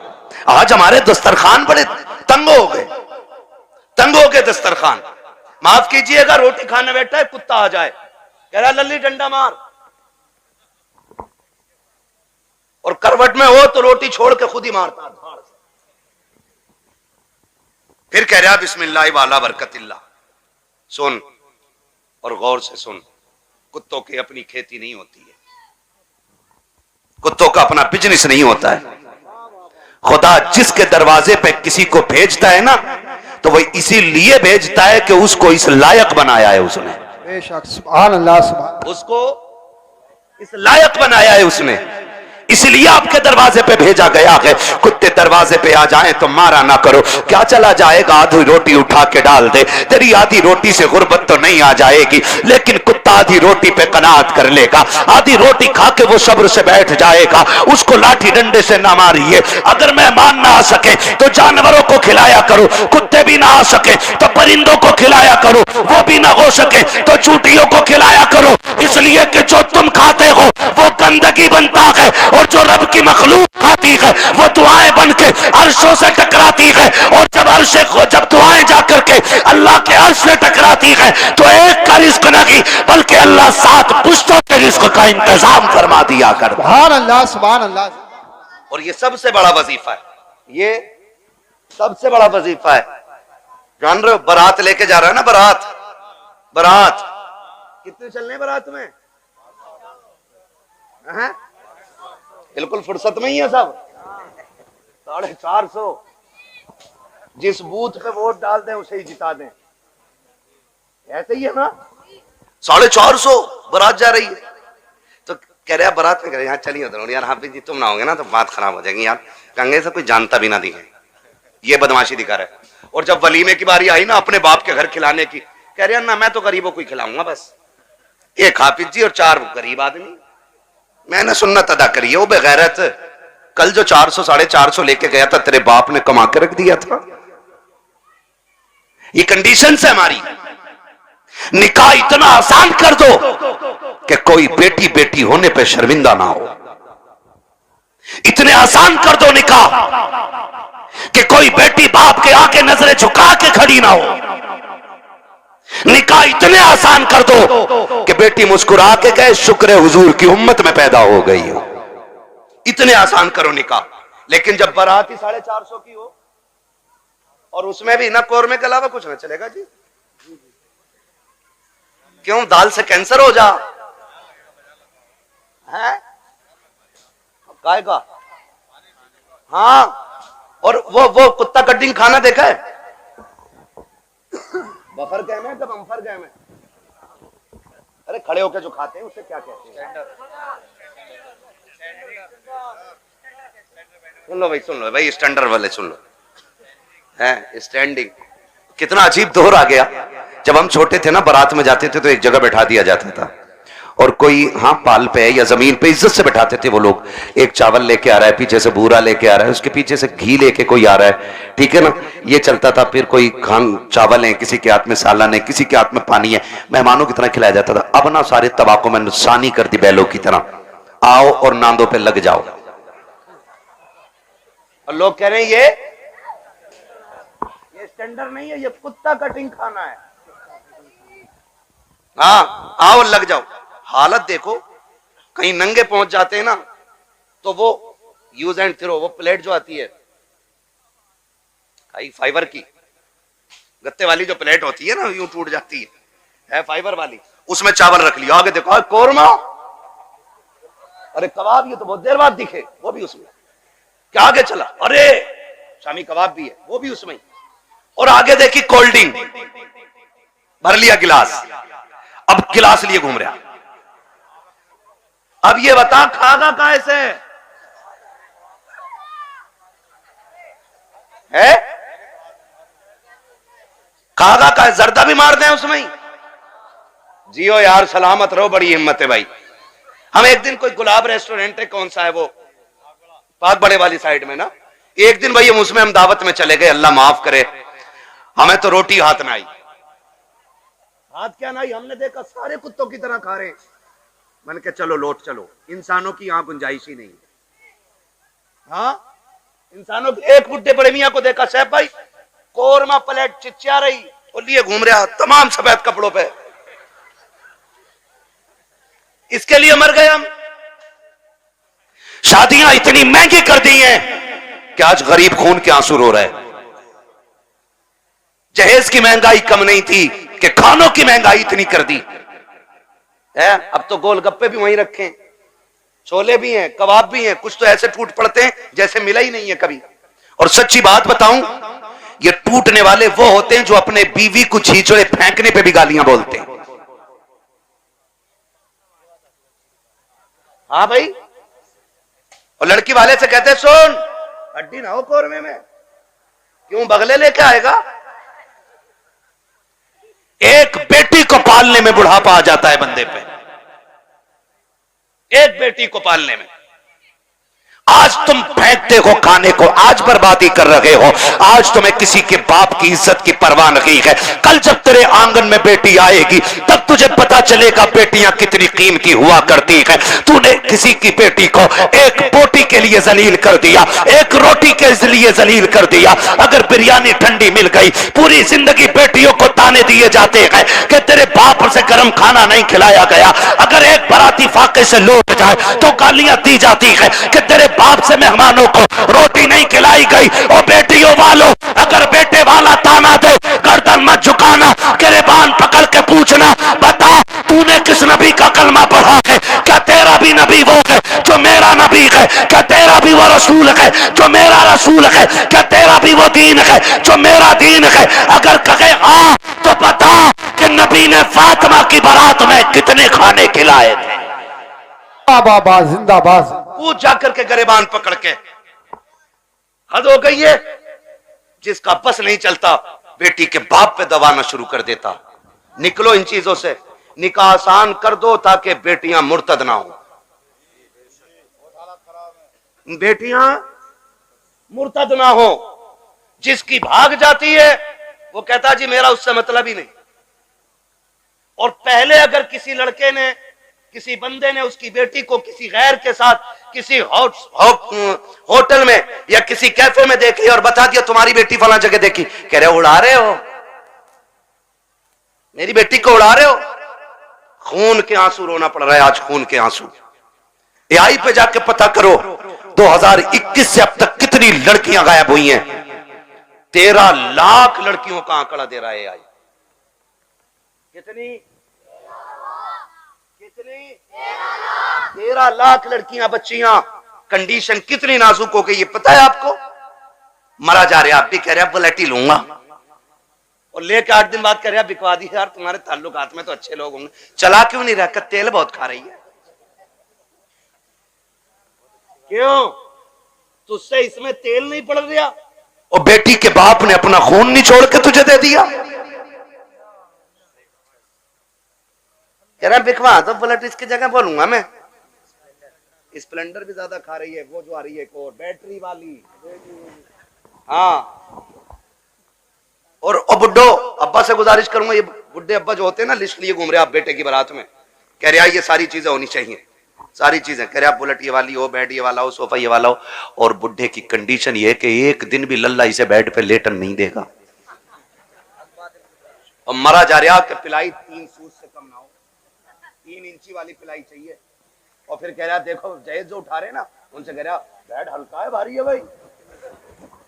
आज हमारे दस्तरखान बड़े तंग हो गए, तंग हो गए दस्तरखान। माफ कीजिएगा, रोटी खाने बैठा है, कुत्ता आ जाए, कह रहा लल्ली डंडा मार, और करवट में हो तो रोटी छोड़ के खुद ही मारता। फिर कह रहा बिस्मिल्लाह वाला बरकतिल्लाह। सुन और गौर से सुन, कुत्तों की अपनी खेती नहीं होती है, कुत्तों का अपना बिजनेस नहीं होता है। खुदा जिसके दरवाजे पे किसी को भेजता है ना, तो वह इसीलिए भेजता है कि उसको इस लायक बनाया है उसने। बेशक सुभान अल्लाह सुभान। उसको इस लायक बनाया है उसने, इसलिए आपके दरवाजे पे भेजा गया है। कुत्ते दरवाजे पे आ जाएं तो मारा ना करो। क्या चला जाएगा, आधी रोटी उठा के डाल दे, तेरी आधी रोटी से गुर्बत तो नहीं आ जाएगी, लेकिन कुत्ता आधी रोटी पे कनात कर लेगा। आधी रोटी खा के वो सब्र से बैठ जाएगा, उसको लाठी डंडे से ना मारिए। अगर मेहमान ना आ सके तो जानवरों को खिलाया करो, कुत्ते भी ना आ सके तो परिंदों को खिलाया करो, वो भी ना हो सके तो चूटियों को खिलाया करो। इसलिए कि जो तुम खाते हो वो गंदगी बनता है, और जो रब की मखलूक खाती है वो दुआएं बन के अर्शों से टकराती है, और जब दुआएं जाकर के अल्लाह के अर्श से टकराती है तो एक का रिस्क नहीं बल्कि अल्लाह 7 पुश्तों के रिस्क का इंतजाम फरमा दिया करता। सुभान अल्लाह सुभान अल्लाह। और ये सबसे बड़ा वजीफा है, ये सबसे बड़ा वजीफा है। जान रहे हो, बारात लेके जा रहा है ना, बारात, बारात कितने चलने बारात में? बिल्कुल फुर्सत में ही है सब, 450। जिस बूथ पे वोट डाल दें उसे ही जिता दें, ऐसे ही है ना। 450 बारात जा रही है, तो कह रहे बारात में, कह रहे यहाँ चलिए उधर। यार हाफिज जी तुम ना होगे ना तो बात खराब हो जाएगी यार, कंगे से कोई जानता भी ना दिखे, ये बदमाशी दिखा रहे। और जब वलीमे की बारी आई ना अपने बाप के घर खिलाने की, कह रहे ना मैं तो गरीबों को ही खिलाऊंगा बस, एक हाफिज जी और 4 गरीब आदमी। मैंने सुन्नत अदा करी है। वो बेगैरत, कल जो 400 450 लेके गया था तेरे बाप ने कमा के रख दिया था। ये कंडीशन है हमारी। निकाह इतना आसान कर दो कि कोई बेटी बेटी होने पे शर्मिंदा ना हो। इतने आसान कर दो निकाह कि कोई बेटी बाप के आके नजरें झुका के खड़ी ना हो। निकाह इतने आसान कर दो कि बेटी मुस्कुरा के कहे शुक्र हुजूर की उम्मत में पैदा हो गई हो। इतने आसान करो निकाह। लेकिन जब बारात ही 450 की हो और उसमें भी ना कौरमे के अलावा कुछ ना चलेगा जी। क्यों? दाल से कैंसर हो जा है काय का? हाँ, और वो कुत्ता कटिंग खाना देखा है? बफर गैम है, कब अम्फर गैम है? अरे खड़े होकर जो खाते हैं उसे क्या कहते हैं? सुन लो भाई स्टैंडर्ड वाले सुन लो, है स्टैंडिंग। कितना अजीब दौर आ गया। जब हम छोटे थे ना, बारात में जाते थे तो एक जगह बैठा दिया जाता था, और कोई हाँ पाल पे या जमीन पे इज्जत से बैठाते थे वो लोग। एक चावल लेके आ रहा है, पीछे से बूरा लेके आ रहा है, उसके पीछे से घी लेके कोई आ रहा है, ठीक है ना, ये चलता था। फिर कोई खान चावल है, किसी के हाथ में सालन है, किसी के हाथ में पानी है, मेहमानों की तरह खिलाया जाता था। अब ना सारे तबाकों में नुकसानी कर दी बैलों की तरह, आओ और नांदों पे लग जाओ। और लोग कह रहे हैं ये स्टैंडर्ड नहीं है, ये कुत्ता कटिंग खाना है। हाँ आओ लग जाओ। हालत देखो, कहीं नंगे पहुंच जाते हैं ना तो वो यूज एंड थ्रो, वो प्लेट जो आती है फाइबर की, गत्ते वाली जो प्लेट होती है ना, यूं टूट जाती है फाइबर वाली, उसमें चावल रख लिया। आगे देखो कोरमा, अरे कबाब, ये तो बहुत देर बाद दिखे, वो भी उसमें। क्या आगे चला, अरे शामी कबाब भी है, वो भी उसमें। और आगे देखी कोल्ड ड्रिंक, भर लिया गिलास, अब गिलास लिए घूम रहा। अब ये बता खागा कैसे है? खागा का जर्दा भी मार दें उसमें ही। जियो यार, सलामत रहो, बड़ी हिम्मत है भाई। हम एक दिन कोई गुलाब रेस्टोरेंट है, कौन सा है वो, पाक बड़े वाली साइड में ना, एक दिन भाई उसमें हम दावत में चले गए, अल्लाह माफ करे, हमें तो रोटी हाथ में आई। हाथ क्या नहीं, हमने देखा सारे कुत्तों की तरह खा रहे हैं। मैंने कहा चलो लौट चलो, इंसानों की यहां गुंजाइश ही नहीं है। हाँ इंसानों की। एक बुड्ढे बड़े मियां को देखा, साहब भाई कोरमा प्लेट चिच्चा रही और लिए घूम रहा, तमाम सफेद कपड़ों पे। इसके लिए मर गए हम। शादियां इतनी महंगी कर दी हैं कि आज गरीब खून के आंसू रो रहे। जहेज की महंगाई कम नहीं थी कि खानों की महंगाई इतनी कर दी है। अब तो गोलगप्पे भी वहीं रखे, छोले भी हैं, कबाब भी हैं, कुछ तो ऐसे टूट पड़ते हैं जैसे मिला ही नहीं है कभी। और सच्ची बात बताऊं, ये टूटने वाले वो होते हैं जो अपने बीवी को छींचड़े फेंकने पे भी गालियां बोलते हैं। हाँ भाई, और लड़की वाले से कहते सुन हड्डी ना हो कोरमे में, क्यों बगले लेके आएगा। एक बेटी को पालने में बुढ़ापा आ जाता है बंदे पे, एक बेटी को पालने में। आज तुम फेंकते हो खाने को, आज बर्बादी कर रहे हो, आज तुम्हें किसी के बाप की इज्जत की परवाह नहीं है। कल जब तेरे आंगन में बेटी आएगी तब तुझे पता चलेगा बेटियां कितनी कीमती हुआ करती है। तूने किसी की बेटी को एक बोटी के लिए जलील कर दिया, एक रोटी के लिए जलील कर दिया। अगर बिरयानी ठंडी मिल गई, पूरी जिंदगी बेटियों को ताने दिए जाते हैं कि तेरे बाप से गर्म खाना नहीं खिलाया गया। अगर एक बराती फाके से लौट जाए तो गालियां दी जाती है कि तेरे बाप से मेहमानों को रोटी नहीं खिलाई गई। और बेटियों वालों, अगर बेटे वाला ताना दे गर्दन मत झुकाना, गिरबान पकड़ के पूछना, बता तूने किस नबी का कलमा पढ़ा है? क्या तेरा भी नबी वो है जो मेरा नबी है? क्या तेरा भी वो रसूल है जो मेरा रसूल है? क्या तेरा भी वो दीन है जो मेरा दीन है? अगर कहे आ तो बता कि नबी ने फातिमा की बारात में कितने खाने खिलाए थे। जिंदाबाद जिंदाबाद। पूछ जाकर के गरेबान पकड़ के। हद हो गई है। जिसका बस नहीं चलता बेटी के बाप पे दबाना शुरू कर देता। निकलो इन चीजों से, निकाह आसान कर दो ताकि बेटियां मुर्तद ना हो। बेटियां मुर्तद ना हो। जिसकी भाग जाती है वो कहता जी मेरा उससे मतलब ही नहीं। और पहले अगर किसी लड़के ने, किसी बंदे ने उसकी बेटी को किसी गैर के साथ किसी होटल में या किसी कैफे में देख लिया और बता दिया तुम्हारी बेटी फला जगह देखी, कह रहे हो उड़ा रहे हो, मेरी बेटी को उड़ा रहे हो। खून के आंसू रोना पड़ रहा है आज, खून के आंसू। एआई पे जाके पता करो 2021 से अब तक कितनी लड़कियां गायब हुई हैं। 13 लाख लड़कियों का आंकड़ा दे रहा है एआई। कितनी 13 लाख लड़कियां, बच्चियां। कंडीशन कितनी नाजुक हो गई ये पता है आपको? मरा जा रहे, आप भी कह रहे हैं बुलेट ही लूंगा, और लेके 8 दिन बाद कह रहे हैं बिकवा दी यार, तुम्हारे ताल्लुकात में तो अच्छे लोग होंगे, चला क्यों नहीं रहा? तेल बहुत खा रही है। क्यों? तुझसे इसमें तेल नहीं पड़ रहा? और बेटी के बाप ने अपना खून नहीं छोड़ के तुझे दे दिया। कह रहा बिकवा तो बुलेट इसकी जगह बोलूंगा मैं। स्प्लेंडर भी ज्यादा खा रही है, वो जो आ रही है एक और बैटरी वाली। हाँ, और बुड्ढो अब्बा से गुजारिश करूंगा, ये बुड्ढे अब्बा जो होते हैं ना लिस्ट लिए घूम रहे आप बेटे की बारात में, कह रहे ये सारी चीजें होनी चाहिए, सारी चीजें। कह रहे आप बुलेट ये वाली हो, बेड ये वाला हो, सोफा ये वाला हो। और बुड्ढे की कंडीशन ये है कि एक दिन भी लल्ला इसे बेड पे लेटन नहीं देगा। और मरा जा रहा कि पिलाई 3 सूत से कम ना हो, 3 इंची वाली पिलाई चाहिए। और फिर कह रहा देखो जहेज जो उठा रहे ना उनसे कह रहा बेड हल्का है भारी है भाई,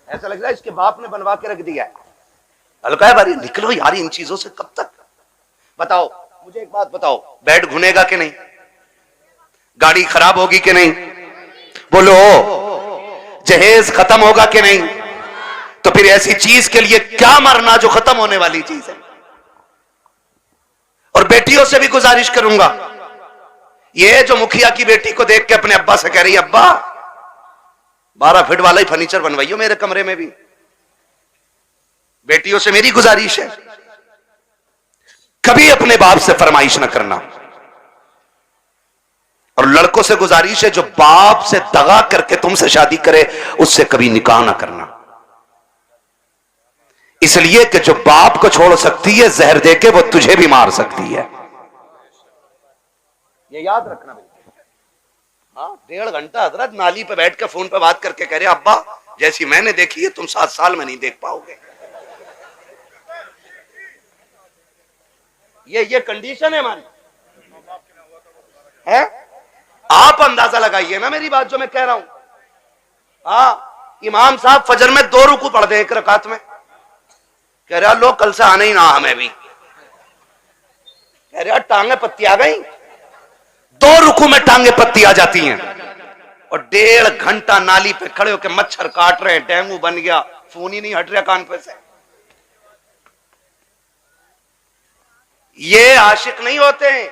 ऐसा लग रहा है इसके बाप ने बनवा के रख दिया है, हल्का है भारी। निकलो यार इन चीजों से कब तक। बताओ मुझे एक बात बताओ, बेड घुनेगा कि नहीं, गाड़ी खराब होगी कि नहीं, बोलो, जहेज खत्म होगा कि नहीं। तो फिर ऐसी चीज के लिए क्या मरना जो खत्म होने वाली चीज है। और बेटियों से भी गुजारिश करूंगा, ये जो मुखिया की बेटी को देख के अपने अब्बा से कह रही है अब्बा 12 फीट वाला ही फर्नीचर बनवाइयो मेरे कमरे में भी। बेटियों से मेरी गुजारिश है, कभी अपने बाप से फरमाइश न करना। और लड़कों से गुजारिश है जो बाप से दगा करके तुमसे शादी करे उससे कभी निकाह ना करना, इसलिए कि जो बाप को छोड़ सकती है जहर देके वो तुझे भी मार सकती है, ये याद रखना। हाँ 1.5 घंटा हजरत नाली पे बैठ के फोन पे बात करके कह रहे अब्बा जैसी मैंने देखी है तुम 7 साल में नहीं देख पाओगे। ये कंडीशन है हमारी है। आप अंदाजा लगाइए ना मेरी बात जो मैं कह रहा हूं। हाँ इमाम साहब फजर में 2 रुकू पढ़ दे 1 रकात में, कह रहा लो कल से आने ही ना हमें भी, कह रहा टांगे पत्ती आ गई, 2 रुकू में टांगे पत्ती आ जाती हैं। और 1.5 घंटा नाली पे खड़े होकर मच्छर काट रहे हैं, डेंगू बन गया, फोन ही नहीं हट रहा कान पे से। ये आशिक नहीं होते हैं,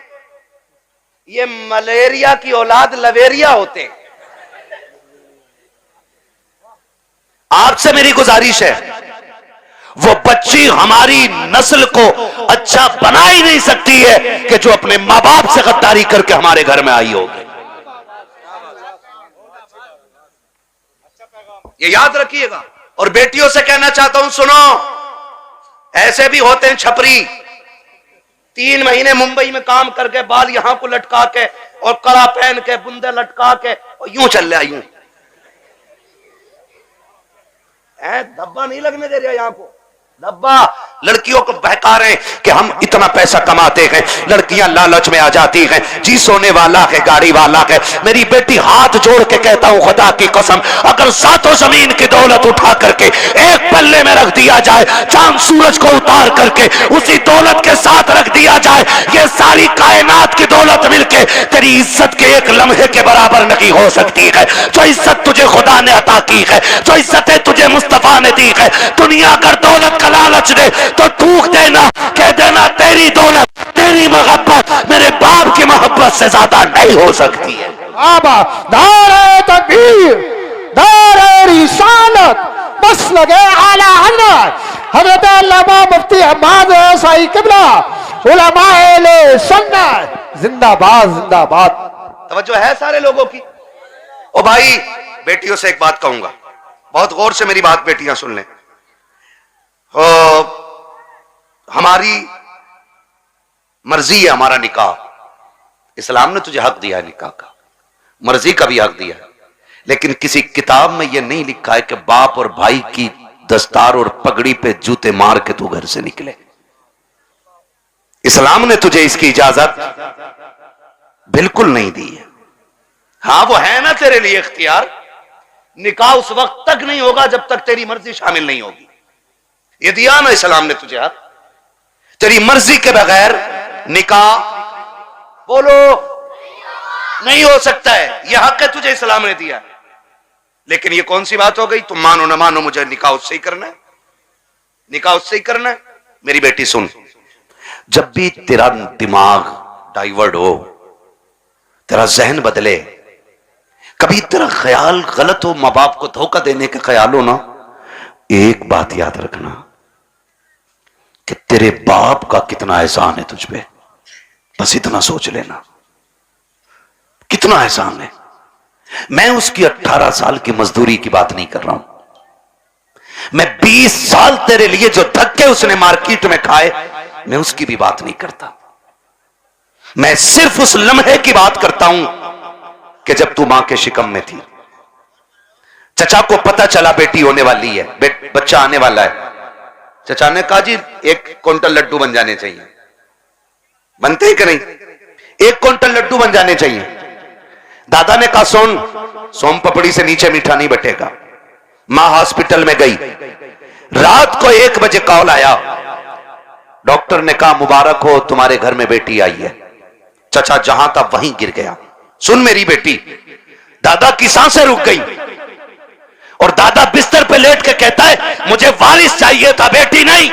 ये मलेरिया की औलाद लवेरिया होते हैं। आपसे मेरी गुजारिश है, वो बच्ची हमारी नस्ल को अच्छा बना ही नहीं सकती है कि जो अपने मां बाप से गद्दारी करके हमारे घर में आई होगी। ये याद रखिएगा। और बेटियों से कहना चाहता हूं सुनो, ऐसे भी होते हैं छपरी, 3 महीने मुंबई में काम करके बाल यहां को लटका के और कड़ा पहन के बुंदे लटका के और यूं चल रहा, यूं धब्बा नहीं लगने दे रहा यहां को, धब्बा लड़कियों को बहका रहे हैं कि हम इतना पैसा कमाते हैं, लड़कियां लालच में आ जाती हैं, जी सोने वाला है गाड़ी वाला है। मेरी बेटी हाथ जोड़ के कहता हूं खुदा की कसम, अगर 7 जमीन की दौलत उठा करके एक पल्ले में रख दिया जाए, चांद सूरज को उतार करके उसी दौलत के साथ रख दिया जाए, ये सारी कायनात की दौलत मिलके तेरी इज्जत के एक लम्हे के बराबर नहीं हो सकती है। जो इज्जत तुझे खुदा ने अता की है, जो इज्जतें तुझे मुस्तफा ने दी है, दुनिया अगर दौलत का लालच दे तो थूक देना, कह देना तेरी दौलत तेरी मोहब्बत मेरे बाप की मोहब्बत से ज्यादा नहीं हो सकती है। बाबा नारे तकबीर, नारे रिसालत, बस लगे आला हजरत हजरत अल्लामा मुफ्ती अहमद साई किबला उलमाए सुन्नत जिंदाबाद जिंदाबाद। तवज्जो है सारे लोगों की। ओ भाई बेटियों से एक बात कहूंगा, बहुत गौर से मेरी बात बेटियां सुन लें। हमारी मर्जी है हमारा निकाह, इस्लाम ने तुझे हक दिया है निकाह का, मर्जी का भी हक दिया है, लेकिन किसी किताब में यह नहीं लिखा है कि बाप और भाई की दस्तार और पगड़ी पे जूते मार के तू घर से निकले। इस्लाम ने तुझे इसकी इजाजत बिल्कुल नहीं दी है। हाँ वो है ना तेरे लिए इख्तियार, निकाह उस वक्त तक नहीं होगा जब तक तेरी मर्जी शामिल नहीं होगी। ये दिया ना इस्लाम ने तुझे हक, तेरी मर्जी के बगैर निकाह बोलो नहीं हो सकता है, यह हक है तुझे इस्लाम ने दिया। लेकिन ये कौन सी बात हो गई, तुम मानो ना मानो मुझे निकाह उससे ही करना है, निकाह उससे ही करना है। मेरी बेटी सुन, जब भी तेरा दिमाग डाइवर्ट हो, तेरा जहन बदले, कभी तेरा ख्याल गलत हो, मां बाप को धोखा देने का ख्याल हो ना, एक बात याद रखना कि तेरे बाप का कितना एहसान है तुझ पे। बस इतना सोच लेना कितना एहसान है। मैं उसकी 18 साल की मजदूरी की बात नहीं कर रहा हूं, मैं 20 साल तेरे लिए जो धक्के उसने मार्केट में खाए मैं उसकी भी बात नहीं करता। मैं सिर्फ उस लम्हे की बात करता हूं कि जब तू मां के शिकम में थी, चचा को पता चला बेटी होने वाली है, बच्चा आने वाला है। चचा ने कहा जी 1 क्विंटल लड्डू बन जाने चाहिए। बनते ही कि नहीं? 1 क्विंटल लड्डू बन जाने चाहिए। दादा ने कहा सोन पपड़ी से नीचे मीठा नहीं बटेगा। मां हॉस्पिटल में गई, रात को 1 बजे कॉल आया, डॉक्टर ने कहा मुबारक हो तुम्हारे घर में बेटी आई है। चचा जहां था वहीं गिर गया। सुन मेरी बेटी, दादा की सांसें रुक गई और दादा बिस्तर पे लेट के कहता है मुझे वारिस चाहिए था, बेटी नहीं।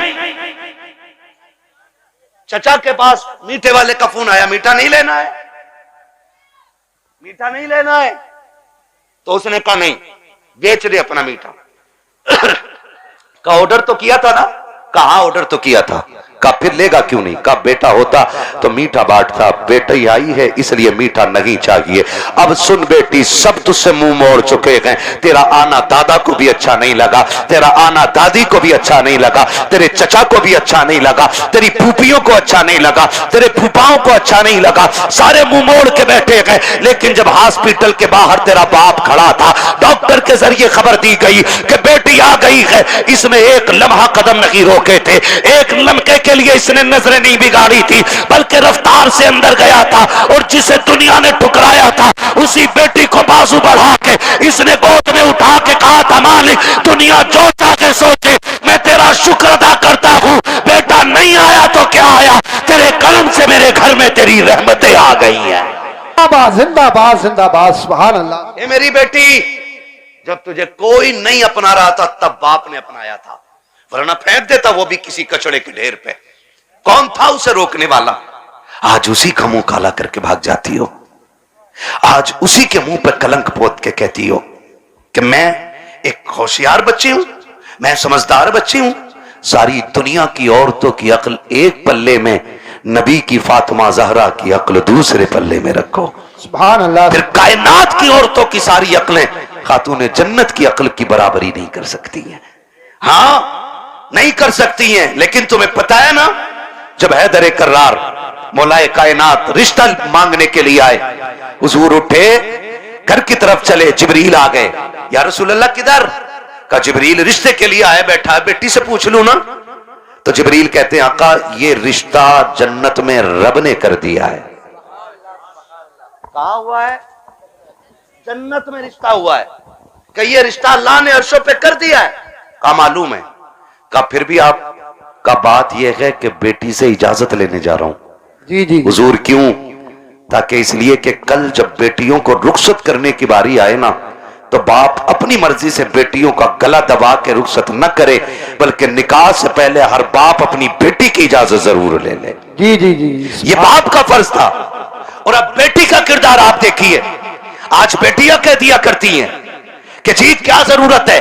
चचा के पास मीठे वाले का फोन आया, मीठा नहीं लेना है, मीठा नहीं लेना है। तो उसने कहा नहीं, बेच दे अपना मीठा। का ऑर्डर तो किया था ना? कहा ऑर्डर तो किया था। का फिर लेगा क्यों नहीं? का बेटा होता तो मीठा बांटता, बेटा ही आई है इसलिए मीठा नहीं चाहिए। अब सुन बेटी, सब तुझसे मुंह मोड़ चुके हैं। तेरा आना दादा को भी अच्छा नहीं लगा, तेरा आना दादी को भी अच्छा नहीं लगा, तेरे चचा को भी अच्छा नहीं लगा, तेरी फूफियों को अच्छा नहीं लगा, तेरे फूफाओं को अच्छा नहीं लगा, सारे मुंह मोड़ के बैठे गए। लेकिन जब हॉस्पिटल के बाहर तेरा बाप खड़ा था, डॉक्टर के जरिए खबर दी गई कि बेटी आ गई है, इसमें एक लम्हा कदम नहीं रोके थे, एक लम्हे के लिए इसने नजरें नहीं बिगाड़ी थी, बल्कि रफ्तार से अंदर गया था और जिसे दुनिया ने ठुकराया था उसी बेटी को बाजू बढ़ा के इसने गोद में उठा के कहा था मालिक दुनिया जो चाहे सोचे, मैं तेरा शुक्र अदा करता हूं। बेटा नहीं आया तो क्या आया, तेरे कर्म से मेरे घर में तेरी रहमतें आ गई हैं। जिंदाबाद जिंदाबाद, सुभान अल्लाह। ये मेरी बेटी, जब तुझे कोई नहीं अपना रहा था तब बाप ने अपनाया था, वरना फेंक देता वो भी किसी कचड़े के ढेर पे। कौन था उसे रोकने वाला? आज उसी का मुंह काला करके भाग जाती हो, आज उसी के मुंह पे कलंक पोत के कहती हो कि मैं एक होशियार बच्ची हूं, मैं समझदार बच्ची हूं। सारी दुनिया की औरतों की अक्ल एक पल्ले में, नबी की फातिमा जहरा की अक्ल दूसरे पल्ले में रखो, सुभान अल्लाह। फिर कायनात की औरतों की सारी अक्लें खातून जन्नत की अक्ल की बराबरी नहीं कर सकती हैं। हाँ नहीं कर सकती हैं, लेकिन तुम्हें पता है ना, जब हैदर कर्रार मौलाए कायनात रिश्ता मांगने के लिए आए, हुजूर उठे घर की तरफ चले, जिब्रील आ गए। या रसूल अल्लाह किधर? का जिब्रील रिश्ते के लिए आया बैठा है, बेटी से पूछ लू ना। तो जिब्रील कहते हैं आका ये रिश्ता जन्नत में रब ने कर दिया है। कहा हुआ है? जन्नत में रिश्ता हुआ है। कि ये रिश्ता अल्लाह ने अर्शों पे कर दिया है। का मालूम है? का फिर भी आप का बात यह है कि बेटी से इजाजत लेने जा रहा हूं। जी जी हुजूर क्यों? ताकि इसलिए कि कल जब बेटियों को रुखसत करने की बारी आए ना, तो बाप अपनी मर्जी से बेटियों का गला दबा के रुखसत न करे, बल्कि निकाह से पहले हर बाप अपनी बेटी की इजाजत जरूर ले ले। जी जी जी, ये बाप का फर्ज था। और अब बेटी का किरदार आप देखिए, आज बेटियां कह दिया करती हैं कि जी क्या जरूरत है,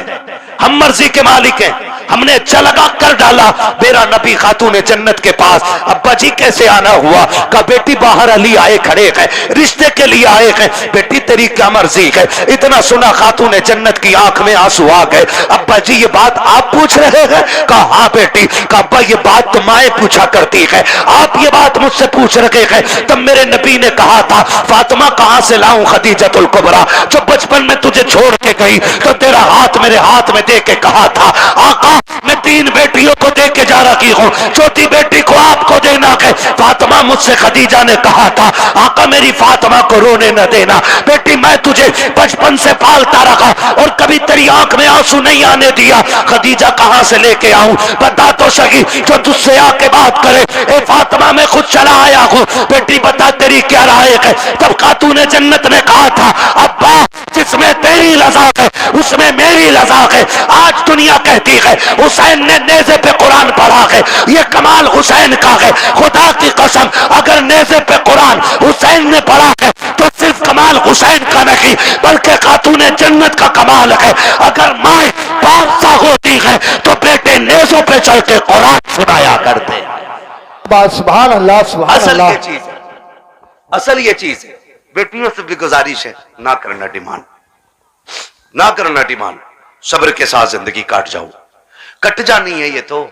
हम मर्जी के मालिक हैं, हमने चलगा कर डाला मेरा नबी खातून जन्नत के पास, अब्बा जी कैसे आना हुआ? का बेटी बाहर अली आए खड़े हैं, रिश्ते के लिए आए हैं। बेटी तेरी क्या मर्जी है? इतना सुना खातून जन्नत की आंख में आंसू आ गए। अब्बा जी ये बात आप पूछ रहे हैं? कहा हाँ बेटी। का अब्बा ये बात तो माए पूछा करती है, आप ये बात मुझसे पूछ रहे हैं। तब मेरे नबी ने कहा था फातिमा कहां से लाऊं खदीजतुल कुबरा, जो बचपन में तुझे छोड़ के गई तो तेरा हाथ मेरे हाथ में दे के कहा था आका मैं 3 बेटियों को दे के जा रही हूं, चौथी बेटी को आपको देना है। फातिमा मुझसे खदीजा ने कहा था आका मेरी फातिमा को रोने न देना, बेटी मैं तुझे बचपन से पालता रहा और कभी तेरी आंख में आंसू नहीं आने दिया। खदीजा कहां से लेके आऊं? बता तो सही, जो तुझसे आके बात करे। ए फातिमा मैं खुद चला आया हूं, बेटी बता तेरी क्या राय है? तब खातून जन्नत ने कहा था अब्बा जिसमें तेरी रज़ा है उसमें मेरी रज़ा है। आज दुनिया कहती है हुसैन ने नेज़े पे कुरान पढ़ा है, ये कमाल हुसैन का है। खुदा की कसम अगर नेज़े पे कुरान हुसैन ने पढ़ा है तो सिर्फ कमाल हुसैन का नहीं बल्कि खातून जन्नत का कमाल है। अगर माए बादशाह होती है तो बेटे नेज़ों पे चल के कुरान सुनाया करते। सुभान अल्लाह, सुभान असल अल्लाह। की चीज असल ये चीज है। बेटियों से भी गुजारिश है, ना करना डिमांड, ना करना डिमांड। सब्र के साथ जिंदगी काट जाओ। कट जानी है, ये तो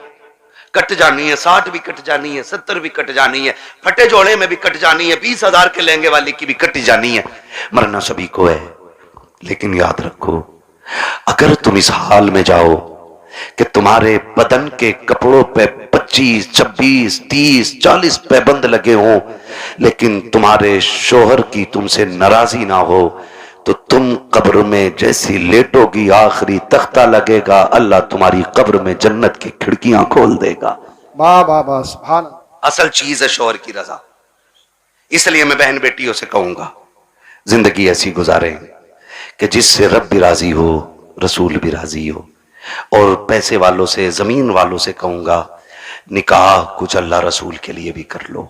कट जानी है। 60 भी कट जानी है, 70 भी कट जानी है, फटे जोड़े में भी कट जानी है, 20,000 के लहंगे वाली की भी कटी जानी है। मरना सभी को है, लेकिन याद रखो, अगर तुम इस हाल में जाओ कि तुम्हारे बदन के कपड़ों पे 25, 26, 30, 40 पैबंद लगे हों, लेकिन तुम्हारे शोहर की तुमसे नाराजी ना हो, तो तुम कब्र में जैसी लेटोगी, आखिरी तख्ता लगेगा, अल्लाह तुम्हारी कब्र में जन्नत की खिड़कियां खोल देगा। वाह वाह वाह, सुभान अल्लाह। असल चीज है शोहर की रजा। इसलिए मैं बहन बेटियों से कहूंगा, जिंदगी ऐसी गुजारें कि जिससे रब भी राजी हो, रसूल भी राजी हो। और पैसे वालों से, जमीन वालों से कहूंगा, निकाह कुछ अल्लाह रसूल के लिए भी कर लो,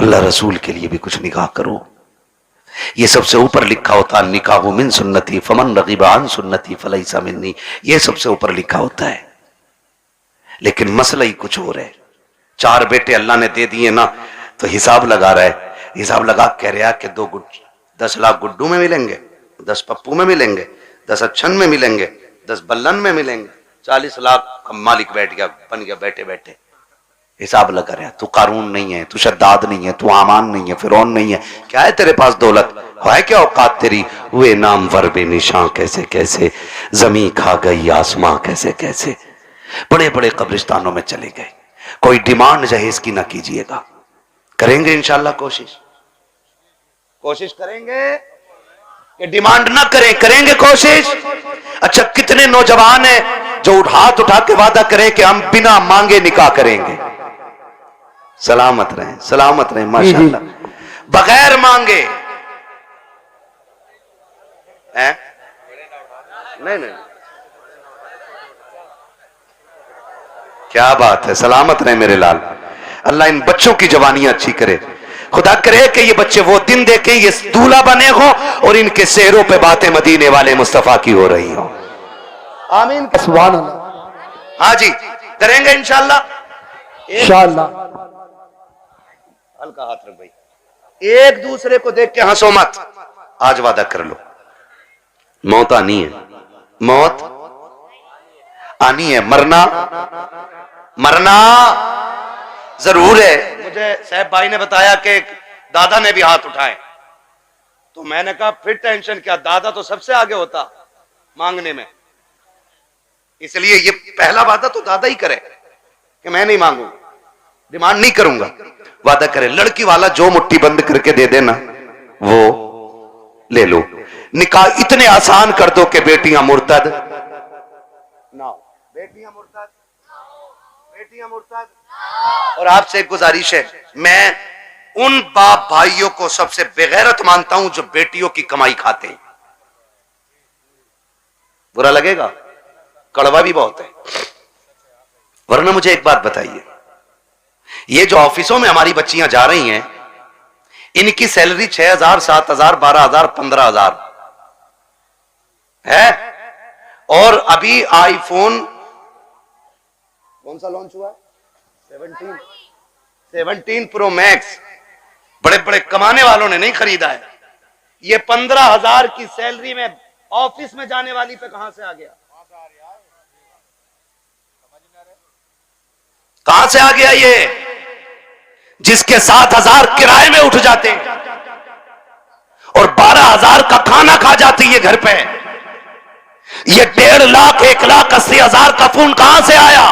अल्लाह रसूल के लिए भी कुछ निकाह करो। ये सबसे ऊपर लिखा होता है, निकाह मिन सुन्नती फमन रगीबा अन सुन्नती फलैसा मिन्नी। ये सबसे ऊपर लिखा होता है, लेकिन मसला ही कुछ और है। 4 बेटे अल्लाह ने दे दिए ना, तो हिसाब लगा रहा है, हिसाब लगा कह रहा कि 10 लाख गुड्डू में मिलेंगे, 10 पप्पू में मिलेंगे, 10 अच्छन में मिलेंगे, 10 बल्लन में मिलेंगे, 40 लाख का मालिक बैठ गया, बन गया बैठे बैठे। हिसाब लगा रहा है। तू कारून नहीं है, तू शद्दाद नहीं है, तू आमान नहीं है, फिरौन नहीं है, क्या है तेरे पास दौलत है, क्या औकात तेरी? हुए नाम वर बेनिशां कैसे कैसे, जमी खा गई आसमां कैसे कैसे। बड़े बड़े कब्रिस्तानों में चले गए। कोई डिमांड जहेज की ना कीजिएगा, करेंगे इंशाल्लाह कोशिश, कोशिश करेंगे कि डिमांड ना करें, करेंगे कोशिश। अच्छा, कितने नौजवान हैं जो हाथ उठा के वादा करें कि हम बिना मांगे निकाह करेंगे। सलामत रहें, सलामत रहें, माशाअल्लाह। बगैर मांगे हैं? नहीं नहीं, क्या बात है, सलामत रहे मेरे लाल। अल्लाह इन बच्चों की जवानियां अच्छी करे। खुदा करे कि ये बच्चे वो दिन देखें, ये दूल्हा बने हो और इनके सेहरों पे बातें मदीने वाले मुस्तफा की हो रही हो। आमीन, सुभान अल्लाह। हाँ जी, करेंगे इंशाल्लाह, इंशाअल्लाह। हल्का हाथ रख भाई। एक दूसरे को देख के हंसो मत, आज वादा कर लो, मौत आनी है, मौत आनी है, मरना मरना जरूर है। मुझे साहब भाई ने बताया कि दादा ने भी हाथ उठाए, तो मैंने कहा फिर टेंशन क्या, दादा तो सबसे आगे होता मांगने में, इसलिए ये पहला वादा तो दादा ही करे कि मैं नहीं मांगूंगा, डिमांड नहीं करूंगा। वादा करे, लड़की वाला जो मुट्ठी बंद करके दे देना वो ले लो। निकाह इतने आसान कर दो कि बेटियां मुर्तद ना हो, बेटियां मुर्तद, बेटियां मुर्तद। और आपसे एक गुजारिश है, मैं उन बाप भाइयों को सबसे बेगैरत मानता हूं जो बेटियों की कमाई खाते हैं। बुरा लगेगा, कड़वा भी बहुत है। वरना मुझे एक बात बताइए, ये जो ऑफिसों में हमारी बच्चियां जा रही हैं, इनकी सैलरी 6,000, 7,000, 12,000, 15,000 है, और अभी आईफोन कौन सा लॉन्च हुआ है, 17 प्रो मैक्स, बड़े बड़े कमाने वालों ने नहीं खरीदा है। ये 15,000 की सैलरी में ऑफिस में जाने वाली पे कहां से आ गया, कहां से आ गया ये, जिसके 7,000 किराए में उठ जाते और 12,000 का खाना खा जाती है घर पे। ये 1.5 लाख, 1,80,000 का फोन कहां से आया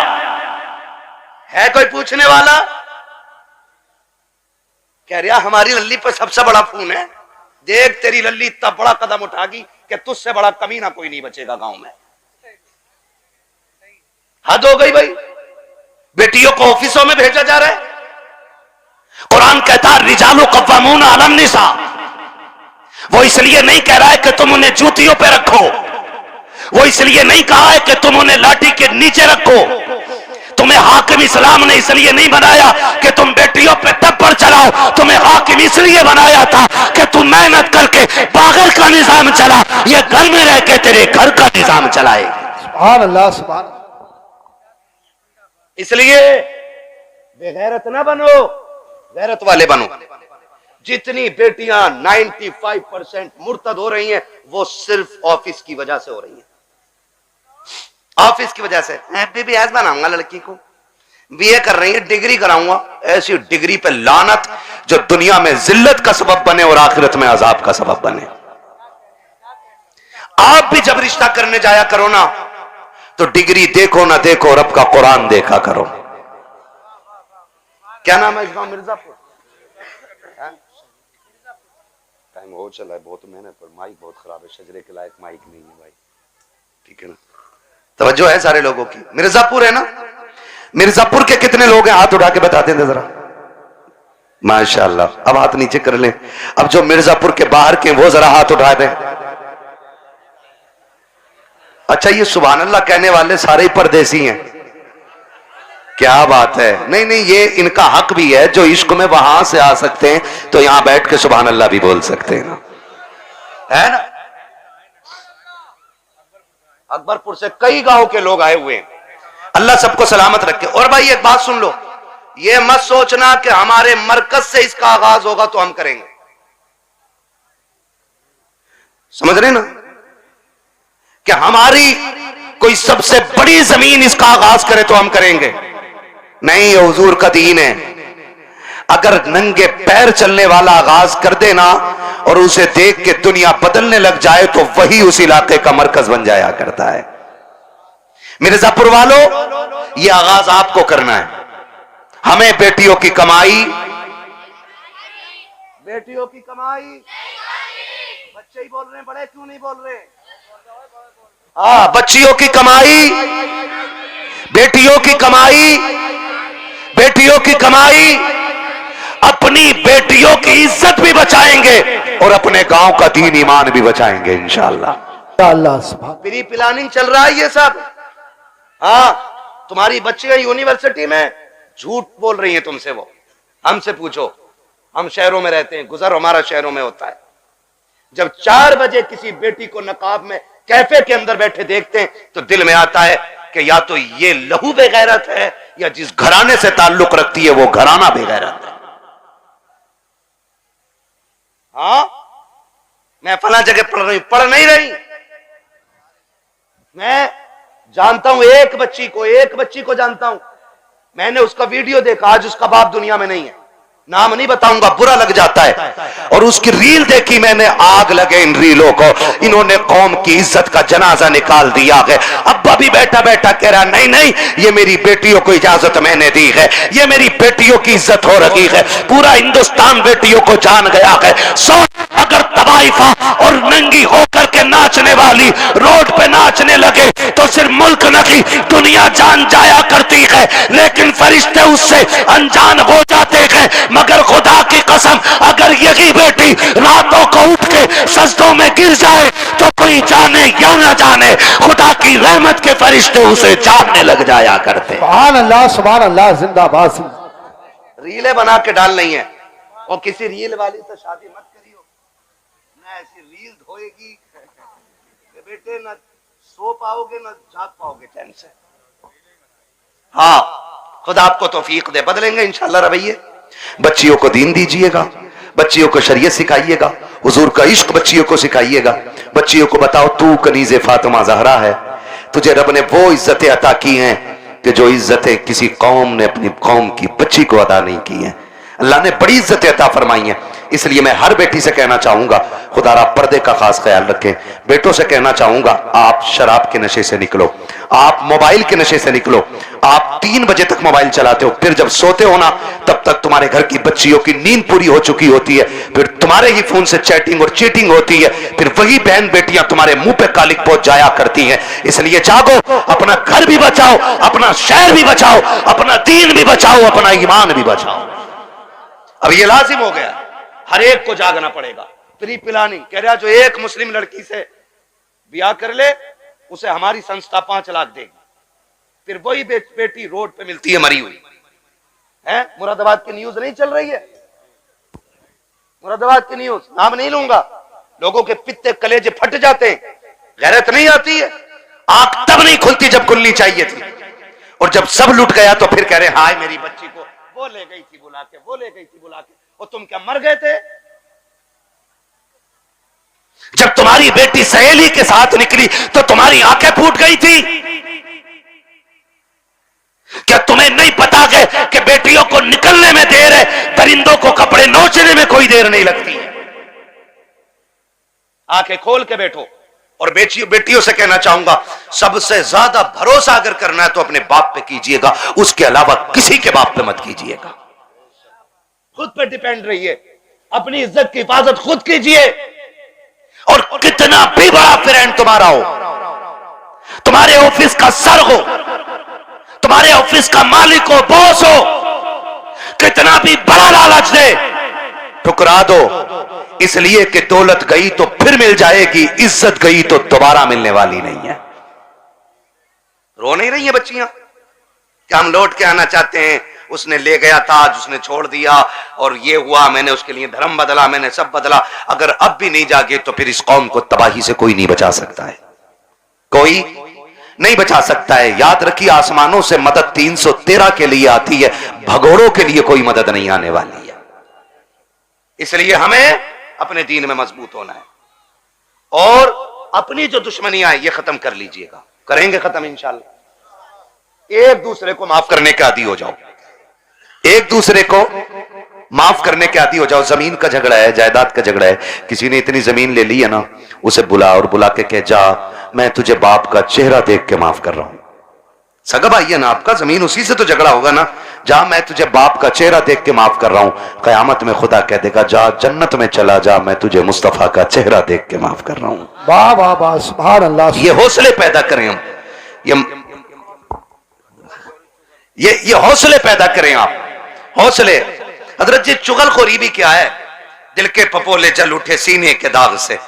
है? कोई पूछने वाला? कह रहा हमारी लल्ली पर सबसे बड़ा फोन है। देख तेरी लल्ली इतना बड़ा कदम उठागी कि तुझसे बड़ा कमीना कोई नहीं बचेगा गांव में। हद हो गई भाई, बेटियों को ऑफिसों में भेजा जा रहा है। कुरान कहता है रिजालु कव्वामून अलन निसा। वो इसलिए नहीं कह रहा है कि तुम उन्हें जूतियों पे रखो, वो इसलिए नहीं कहा है कि तुम उन्हें लाठी के नीचे रखो। तुम्हें हाकिम इस्लाम ने इसलिए नहीं बनाया कि तुम बेटियों पे टप्पर चलाओ, तुम्हें हाकिम इसलिए बनाया था कि तुम मेहनत करके बागर का निजाम चला, ये घर में रह के तेरे घर का निजाम चलाए। सुभान अल्लाह, सुभान। इसलिए बेगैरत ना बनो, गैरत वाले बनो। जितनी बेटियां 95% मुर्तद हो रही हैं वो सिर्फ ऑफिस की वजह से हो रही हैं। ऑफिस की वजह से बीबीएस बनाऊंगा लड़की को, बीए कर रही है, डिग्री कराऊंगा। ऐसी डिग्री पे लानत जो दुनिया में जिल्लत का सबब बने और आखिरत में अजाब का सबब बने। आप भी जब रिश्ता करने जाया करो ना तो डिग्री देखो ना देखो, रब का कुरान देखा करो। क्या नाम है इस गांव? मिर्जापुर। टाइम हो चला है बहुत, मेहनत पर माइक बहुत खराब है, शजरे के लायक माइक नहीं है भाई, ठीक है ना? तवज्जो है सारे लोगों की। मिर्जापुर है ना? मिर्जापुर के कितने लोग हैं? हाथ उठा के बता दें जरा। माशाल्लाह, अब हाथ नीचे कर लें। अब जो मिर्जापुर के बाहर के वो जरा हाथ उठा दें। अच्छा, ये सुभान अल्लाह कहने वाले सारे ही परदेसी हैं, क्या बात है। नहीं नहीं, ये इनका हक भी है, जो इश्क में वहां से आ सकते हैं तो यहां बैठ के सुभान अल्लाह भी बोल सकते हैं ना, है ना? अकबरपुर से कई गांव के लोग आए हुए हैं, अल्लाह सबको सलामत रखे। और भाई एक बात सुन लो, ये मत सोचना कि हमारे मरकज से इसका आगाज होगा तो हम करेंगे, समझ रहे ना? कि हमारी कोई सबसे बड़ी जमीन इसका आगाज करे तो हम करेंगे नहीं। ये हुजूर का दीन है। अगर नंगे पैर चलने वाला आगाज कर देना और उसे देख के दुनिया बदलने लग जाए तो वही उस इलाके का मरकज बन जाया करता है। मिर्जापुर वालों, ये आगाज आपको करना है। हमें बेटियों की कमाई, बेटियों की कमाई, बच्चे ही बोल रहे हैं, बड़े क्यों नहीं बोल रहे? हाँ, बच्चियों की कमाई, बेटियों की कमाई, बेटियों की कमाई, अपनी बेटियों की इज्जत भी बचाएंगे और अपने गांव का दीन ईमान भी बचाएंगे इंशाअल्लाह। अल्लाह प्री प्लानिंग चल रहा है ये सब। हाँ, तुम्हारी बच्चियां यूनिवर्सिटी में झूठ बोल रही हैं तुमसे, वो हमसे पूछो, हम शहरों में रहते हैं, गुजर हमारा शहरों में होता है। जब 4 बजे किसी बेटी को नकाब में कैफे के अंदर बैठे देखते हैं तो दिल में आता है कि या तो ये लहू बेगैरत है या जिस घराने से ताल्लुक रखती है वो घराना बेगैरत है। हाँ, मैं फला जगह पढ़ रही हूं, पढ़ नहीं रही। मैं जानता हूं एक बच्ची को जानता हूं, मैंने उसका वीडियो देखा, आज उसका बाप दुनिया में नहीं है, नाम नहीं बताऊंगा, बुरा लग जाता है। और उसकी रील देखी मैंने, आग लगे इन रीलों को, इन्होंने कौम की इज्जत का जनाजा निकाल दिया है। अब्बा भी बैठा बैठा कह रहा नहीं नहीं, ये मेरी बेटियों को इजाजत मैंने दी है, ये मेरी बेटियों की इज्जत हो रही है, पूरा हिंदुस्तान बेटियों को जान गया है। अगर तवाइफा और नंगी होकर के नाचने वाली रोड पे नाचने लगे तो सिर्फ मुल्क नहीं दुनिया जान जाया करती है, लेकिन फरिश्ते उससे अनजान हो जाते हैं। मगर खुदा की कसम, अगर यही बेटी रातों को उठ के सजदों में गिर जाए तो कोई जाने या ना जाने, खुदा की रहमत के फरिश्ते उसे जानने लग जाया करते। सुभान अल्लाह, जिंदाबाद। रीलें बना के डाल नहीं है, और किसी रील वाली से शादी मत करियो, ना ऐसी रील धोएगी बेटे, न सो पाओगे न जाग पाओगे चैन से। हाँ, खुदा आपको तौफीक दे, बदलेंगे इंशाल्लाह रवैये। बच्चियों को दीन दीजिएगा, बच्चियों को शरीयत सिखाइएगा, हुजूर का इश्क बच्चियों को सिखाइएगा। बच्चियों को बताओ तू कनीज़े फातिमा ज़हरा है, तुझे रब ने वो इज्जतें अता की हैं कि जो इज्जतें किसी कौम ने अपनी कौम की बच्ची को अदा नहीं की हैं। अल्लाह ने बड़ी इज्जतें अता फरमाई हैं। इसलिए मैं हर बेटी से कहना चाहूंगा, खुदारा पर्दे का खास ख्याल रखें। बेटों से कहना चाहूंगा, आप शराब के नशे से निकलो, आप मोबाइल के नशे से निकलो। आप 3 बजे तक मोबाइल चलाते हो, फिर जब सोते हो ना तब तक तुम्हारे घर की बच्चियों की नींद पूरी हो चुकी होती है, फिर तुम्हारे ही फोन से चैटिंग और चीटिंग होती है, फिर वही बहन बेटियां तुम्हारे मुंह पे कालिक पहुंच जाया करती हैं। इसलिए जागो, अपना घर भी बचाओ, अपना शहर भी बचाओ, अपना दीन भी बचाओ, अपना ईमान भी बचाओ। अब ये लाजिम हो गया, हर एक को जागना पड़ेगा। प्री प्लानिंग कह रहा, जो एक मुस्लिम लड़की से ब्याह कर ले उसे हमारी संस्था 5 लाख देगी। फिर वही बेटी रोड पे मिलती है मरी हुई है। मुरादाबाद की न्यूज नहीं चल रही है, मुरादाबाद की न्यूज, नाम नहीं लूंगा, लोगों के पित्ते कलेजे फट जाते हैं, गैरत नहीं आती है। आंख तब नहीं खुलती जब खुलनी चाहिए थी, और जब सब लुट गया तो फिर कह रहे हाय मेरी बच्ची को वो ले गई थी बुला के, वो ले गई थी बुला के। और तुम क्या मर गए थे? जब तुम्हारी बेटी सहेली के साथ निकली तो तुम्हारी आंखें फूट गई थी? क्या तुम्हें नहीं पता कि बेटियों को निकलने में देर है, परिंदों को कपड़े नोचने में कोई देर नहीं लगती है? आंखें खोल के बैठो। और बेटियों से कहना चाहूंगा, सबसे ज्यादा भरोसा अगर करना है तो अपने बाप पे कीजिएगा, उसके अलावा किसी के बाप पे मत कीजिएगा। खुद पे डिपेंड रहिए, अपनी इज्जत की हिफाजत खुद कीजिए। और कितना भी बड़ा फ्रेंड तुम्हारा हो, तुम्हारे ऑफिस का सर हो, तुम्हारे ऑफिस का मालिक हो, बॉस हो, कितना भी बड़ा लालच दे, ठुकरा दो। इसलिए कि दौलत गई तो फिर मिल जाएगी, इज्जत गई तो दोबारा मिलने वाली नहीं है। रो नहीं रही है बच्चियां कि हम लौट के आना चाहते हैं, उसने ले गया ताज, उसने छोड़ दिया, और ये हुआ, मैंने उसके लिए धर्म बदला, मैंने सब बदला। अगर अब भी नहीं जागे तो फिर इस कौम को तबाही से कोई नहीं बचा सकता है, कोई नहीं बचा सकता है। याद रखिए, आसमानों से मदद 313 के लिए आती है, भगोड़ों के लिए कोई मदद नहीं आने वाली है। इसलिए हमें अपने दीन में मजबूत होना है, और अपनी जो दुश्मनियां हैं ये खत्म कर लीजिएगा। करेंगे खत्म इंशाल्लाह। एक दूसरे को माफ करने के आदी हो जाओ, एक दूसरे को माफ करने के आदी हो जाओ। जमीन का झगड़ा है, जायदाद का झगड़ा है, किसी ने इतनी जमीन ले ली है ना, उसे बुला और बुला के कह, जा मैं तुझे बाप का चेहरा देख के माफ कर रहा हूं। सगा भाई है ना आपका, जमीन उसी से तो झगड़ा होगा ना। जा मैं तुझे बाप का चेहरा देख के माफ कर रहा हूं। कयामत में खुदा कह देगा, जा जन्नत में चला जा, मैं तुझे मुस्तफा का चेहरा देख के माफ कर रहा हूं। वाह वाह वाह, सुभान अल्लाह। ये हौसले पैदा करें हम, ये हौसले पैदा करें आप, हौसले। हजरत जी, चुगलखोरी भी क्या है? दिल के पपोले जल उठे सीने के दाग से,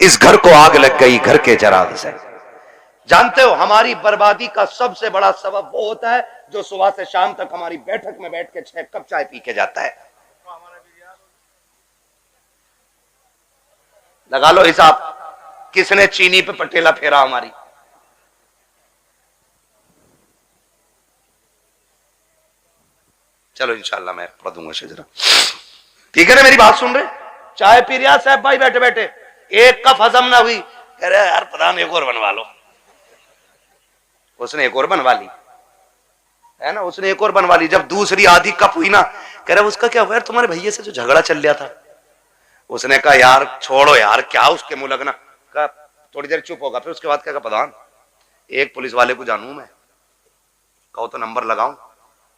इस घर को आग लग गई घर के चराग से। जानते हो, हमारी बर्बादी का सबसे बड़ा सबब वो होता है जो सुबह से शाम तक हमारी बैठक में बैठ के 6 कप चाय पी के जाता है। लगा लो हिसाब, किसने चीनी पे पटेला फेरा हमारी। चलो इंशाल्लाह मैं पढ़ दूंगा शजरा, ठीक है ना? मेरी बात सुन रहे? चाय पी रहा साहब भाई बैठे बैठे, एक कप हजम ना हुई, कह रहे यार प्रधान एक और बनवा लो। उसने एक और बनवा ली है ना, उसने एक और बनवा ली। जब दूसरी आधी कप हुई ना, कह रहे उसका क्या हुआ यार, तुम्हारे भैया से जो झगड़ा चल रहा था। उसने कहा यार छोड़ो यार, क्या उसके मुंह लगना। कहा थोड़ी देर चुप होगा, फिर उसके बाद क्या प्रधान एक पुलिस वाले को जानू मैं, कहो तो नंबर लगाऊं,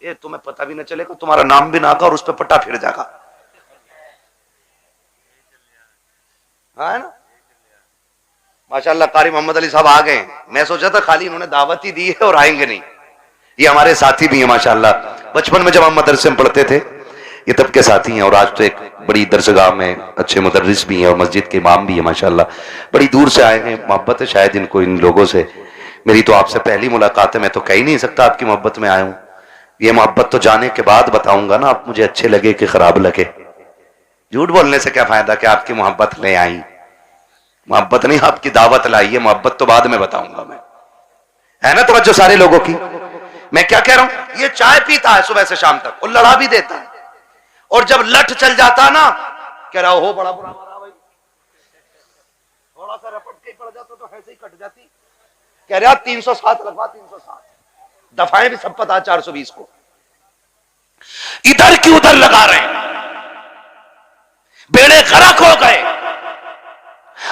ये तुम्हें पता भी न चलेगा, तुम्हारा नाम भी ना आगा और उस पर पट्टा फिर जाएगा। हाँ है ना? माशाल्लाह कारी मोहम्मद अली साहब आ गए। मैं सोचा था खाली इन्होंने दावत ही दी है और आएंगे नहीं। ये हमारे साथी भी हैं माशाल्लाह, बचपन में जब हम मदरसे में पढ़ते थे ये तब के साथी हैं, और आज तो एक बड़ी दरसगाह में अच्छे मुदर्रिस भी हैं और मस्जिद के इमाम भी हैं माशाल्लाह। बड़ी दूर से आए हैं, मोहब्बत है शायद इनको इन लोगों से। मेरी तो आपसे पहली मुलाकात है, मैं तो कह ही नहीं सकता आपकी मोहब्बत में आया हूं। ये मोहब्बत तो जाने के बाद बताऊंगा ना, आप मुझे अच्छे लगे कि खराब लगे। झूठ बोलने से क्या फायदा कि आपकी मोहब्बत ले आई, मोहब्बत नहीं आपकी दावत लाई है, मोहब्बत तो बाद में बताऊंगा मैं, है ना? तवज्जो सारे लोगों की। मैं क्या कह रहा हूं, ये चाय पीता है सुबह से शाम तक और लड़ा भी देता है, और जब लठ चल जाता ना, कह रहा हो बड़ा बुरा मारा भाई, थोड़ा सा रपट के पड़ जाता तो ऐसे ही कट जाती। कह रहा 307 लगवा, 307 दफाएं भी सब पता, 420 को इधर की उधर लगा रहे हैं, बेड़े गर्क हो गए।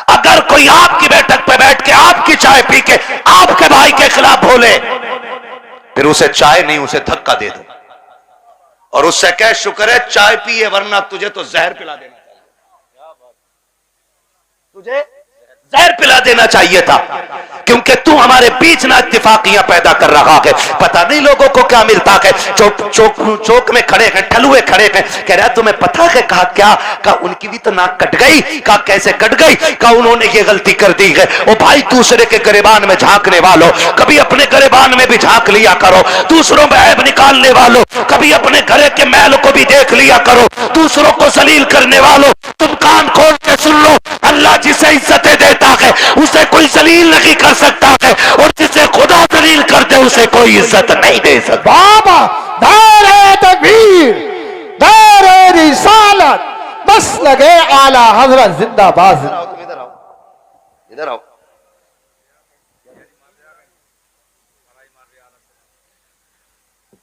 अगर कोई आपकी बैठक पे बैठ के आपकी चाय पी के आपके भाई के खिलाफ बोले, फिर उसे चाय नहीं उसे धक्का दे दो और उससे कह शुक्र है चाय पिए, वरना तुझे तो जहर पिला देना चाहिए, तुझे जहर पिला देना चाहिए था, क्योंकि तू हमारे बीच ना इत्तेफाकियां पैदा कर रहा है। पता नहीं लोगों को क्या मिलता है, चौक में खड़े हैं, ठलुए खड़े हैं, कह रहा तुम्हें पता है? कहा क्या? कहा उनकी भी तो नाक कट गई। कहा कैसे कट गई? कहा उन्होंने ये गलती कर दी है। ओ भाई, दूसरे के गिरेबान में झांकने वालों, कभी अपने गिरेबान में भी झांक लिया करो। दूसरों में ऐब निकालने वालों, कभी अपने घरे के मैल को भी देख लिया करो। दूसरों को जलील करने वालों, तुम कान खोल के सुन लो, अल्लाह जिसे इज्जतें देता है उसे कोई जलील नहीं कर सकता है, और जिसे खुदा जलील कर दे उसे कोई इज्जत नहीं दे सकता। बाबा नारे तकबीर, नारे रिसालत, मसलके आला हजरत जिंदाबाद। इधर आओ, तुम इधर आओ, इधर आओ।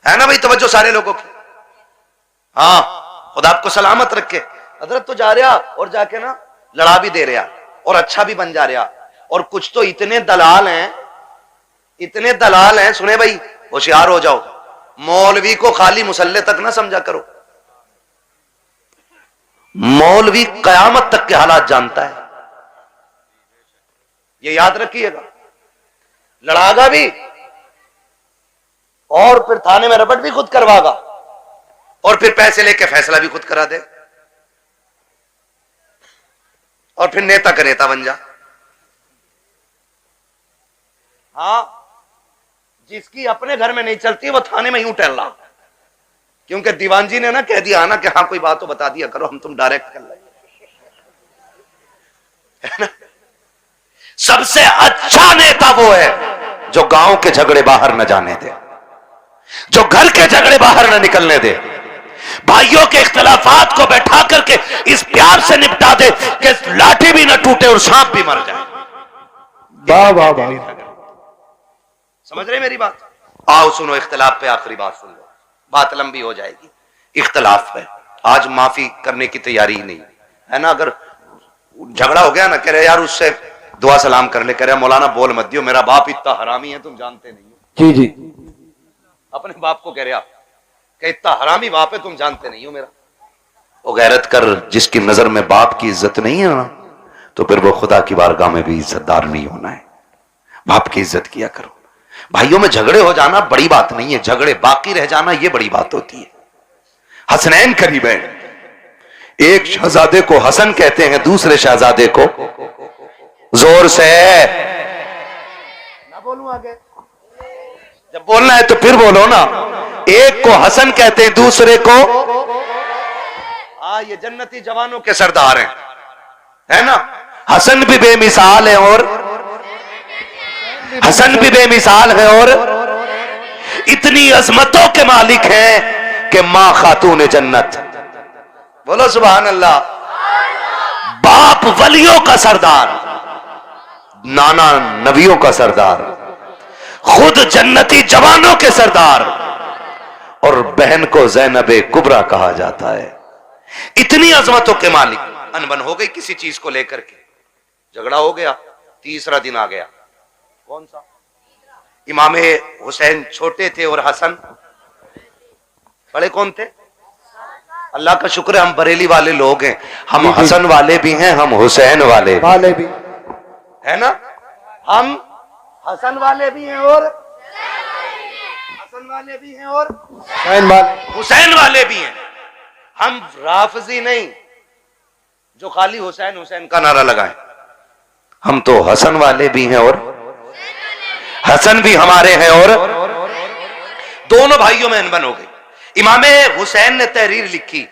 है ना भाई तवज्जो सारे लोगों की? हाँ, खुदा आपको सलामत रखे। हजरत तो जा रहा और जाके ना लड़ा भी दे रहा और अच्छा भी बन जा रहा। और कुछ तो इतने दलाल हैं, इतने दलाल हैं, सुने भाई होशियार हो जाओ। मौलवी को खाली मुसल्ले तक ना समझा करो। मौलवी कयामत तक के हालात जानता है, ये याद रखिएगा। लड़ागा भी और फिर थाने में रपट भी खुद करवागा और फिर पैसे लेके फैसला भी खुद करा दे और फिर नेता का नेता बन जा। हाँ, जिसकी अपने घर में नहीं चलती वो थाने में यूं टहल रहा, क्योंकि दीवान जी ने ना कह दिया ना कि हाँ कोई बात तो बता दिया करो, हम तुम डायरेक्ट कर लेंगे। सबसे अच्छा नेता वो है जो गांव के झगड़े बाहर न जाने दे, जो घर के झगड़े बाहर न निकलने दे, भाइयों के इख्तलाफात को बैठा करके इस प्यार से निपटा दे कि लाठी भी न टूटे और सांप भी मर जाए। वाह वाह वाह, समझ रहे मेरी बात? आओ सुनो, इख्तलाफ पे आखिरी बात सुन लो, बात लंबी हो जाएगी। इख्तलाफ है, आज माफी करने की तैयारी ही नहीं है ना। अगर झगड़ा हो गया ना, कह रहे यार उससे दुआ सलाम कर ले, कह रहे मौलाना बोल मत दियो, मेरा बाप इतना हरामी है तुम जानते नहीं हो। जी जी, अपने बाप को कह रहे आप कि इतना हरामी बाप है तुम जानते नहीं हो मेरा। वो गैरत कर, जिसकी नजर में बाप की इज्जत नहीं है ना, तो फिर वो खुदा की बारगाह में भी इज्जतदार नहीं होना है। बाप की इज्जत किया करो। भाइयों में झगड़े हो जाना बड़ी बात नहीं है, झगड़े बाकी रह जाना ये बड़ी बात होती है। हसनैन करीब है, एक शहजादे को हसन कहते हैं, दूसरे शहजादे को जोर से ना बोलूं आगे, जब बोलना है तो फिर बोलो ना। एक को हसन कहते हैं, दूसरे को ये जन्नती जवानों के सरदार हैं, है ना। हसन भी बेमिसाल है और हसन भी बेमिसाल है और इतनी अजमतों के मालिक हैं कि मां खातून जन्नत, बोलो सुभान अल्लाह। बाप वलियों का सरदार, नाना नबियों का सरदार, खुद जन्नती जवानों के सरदार, और बहन को ज़ैनबे कुबरा कहा जाता है। इतनी अजमतों के मालिक। अनबन हो गई किसी चीज को लेकर के, झगड़ा हो गया, तीसरा दिन आ गया। कौन सा? इमाम हुसैन छोटे थे और हसन बड़े। कौन थे? अल्लाह का शुक्र है हम बरेली वाले लोग हैं, हम हसन वाले भी हैं, हम हुसैन वाले भी है ना। हम हसन वाले भी हैं और हसन वाले भी हैं और हुसैन वाले भी हैं। हम राफजी नहीं जो खाली हुसैन हुसैन का नारा लगाएं। हम तो हसन वाले भी हैं और हसन भी हमारे हैं, और दोनों भाइयों में अनबन हो गई। इमाम हुसैन ने तहरीर लिखी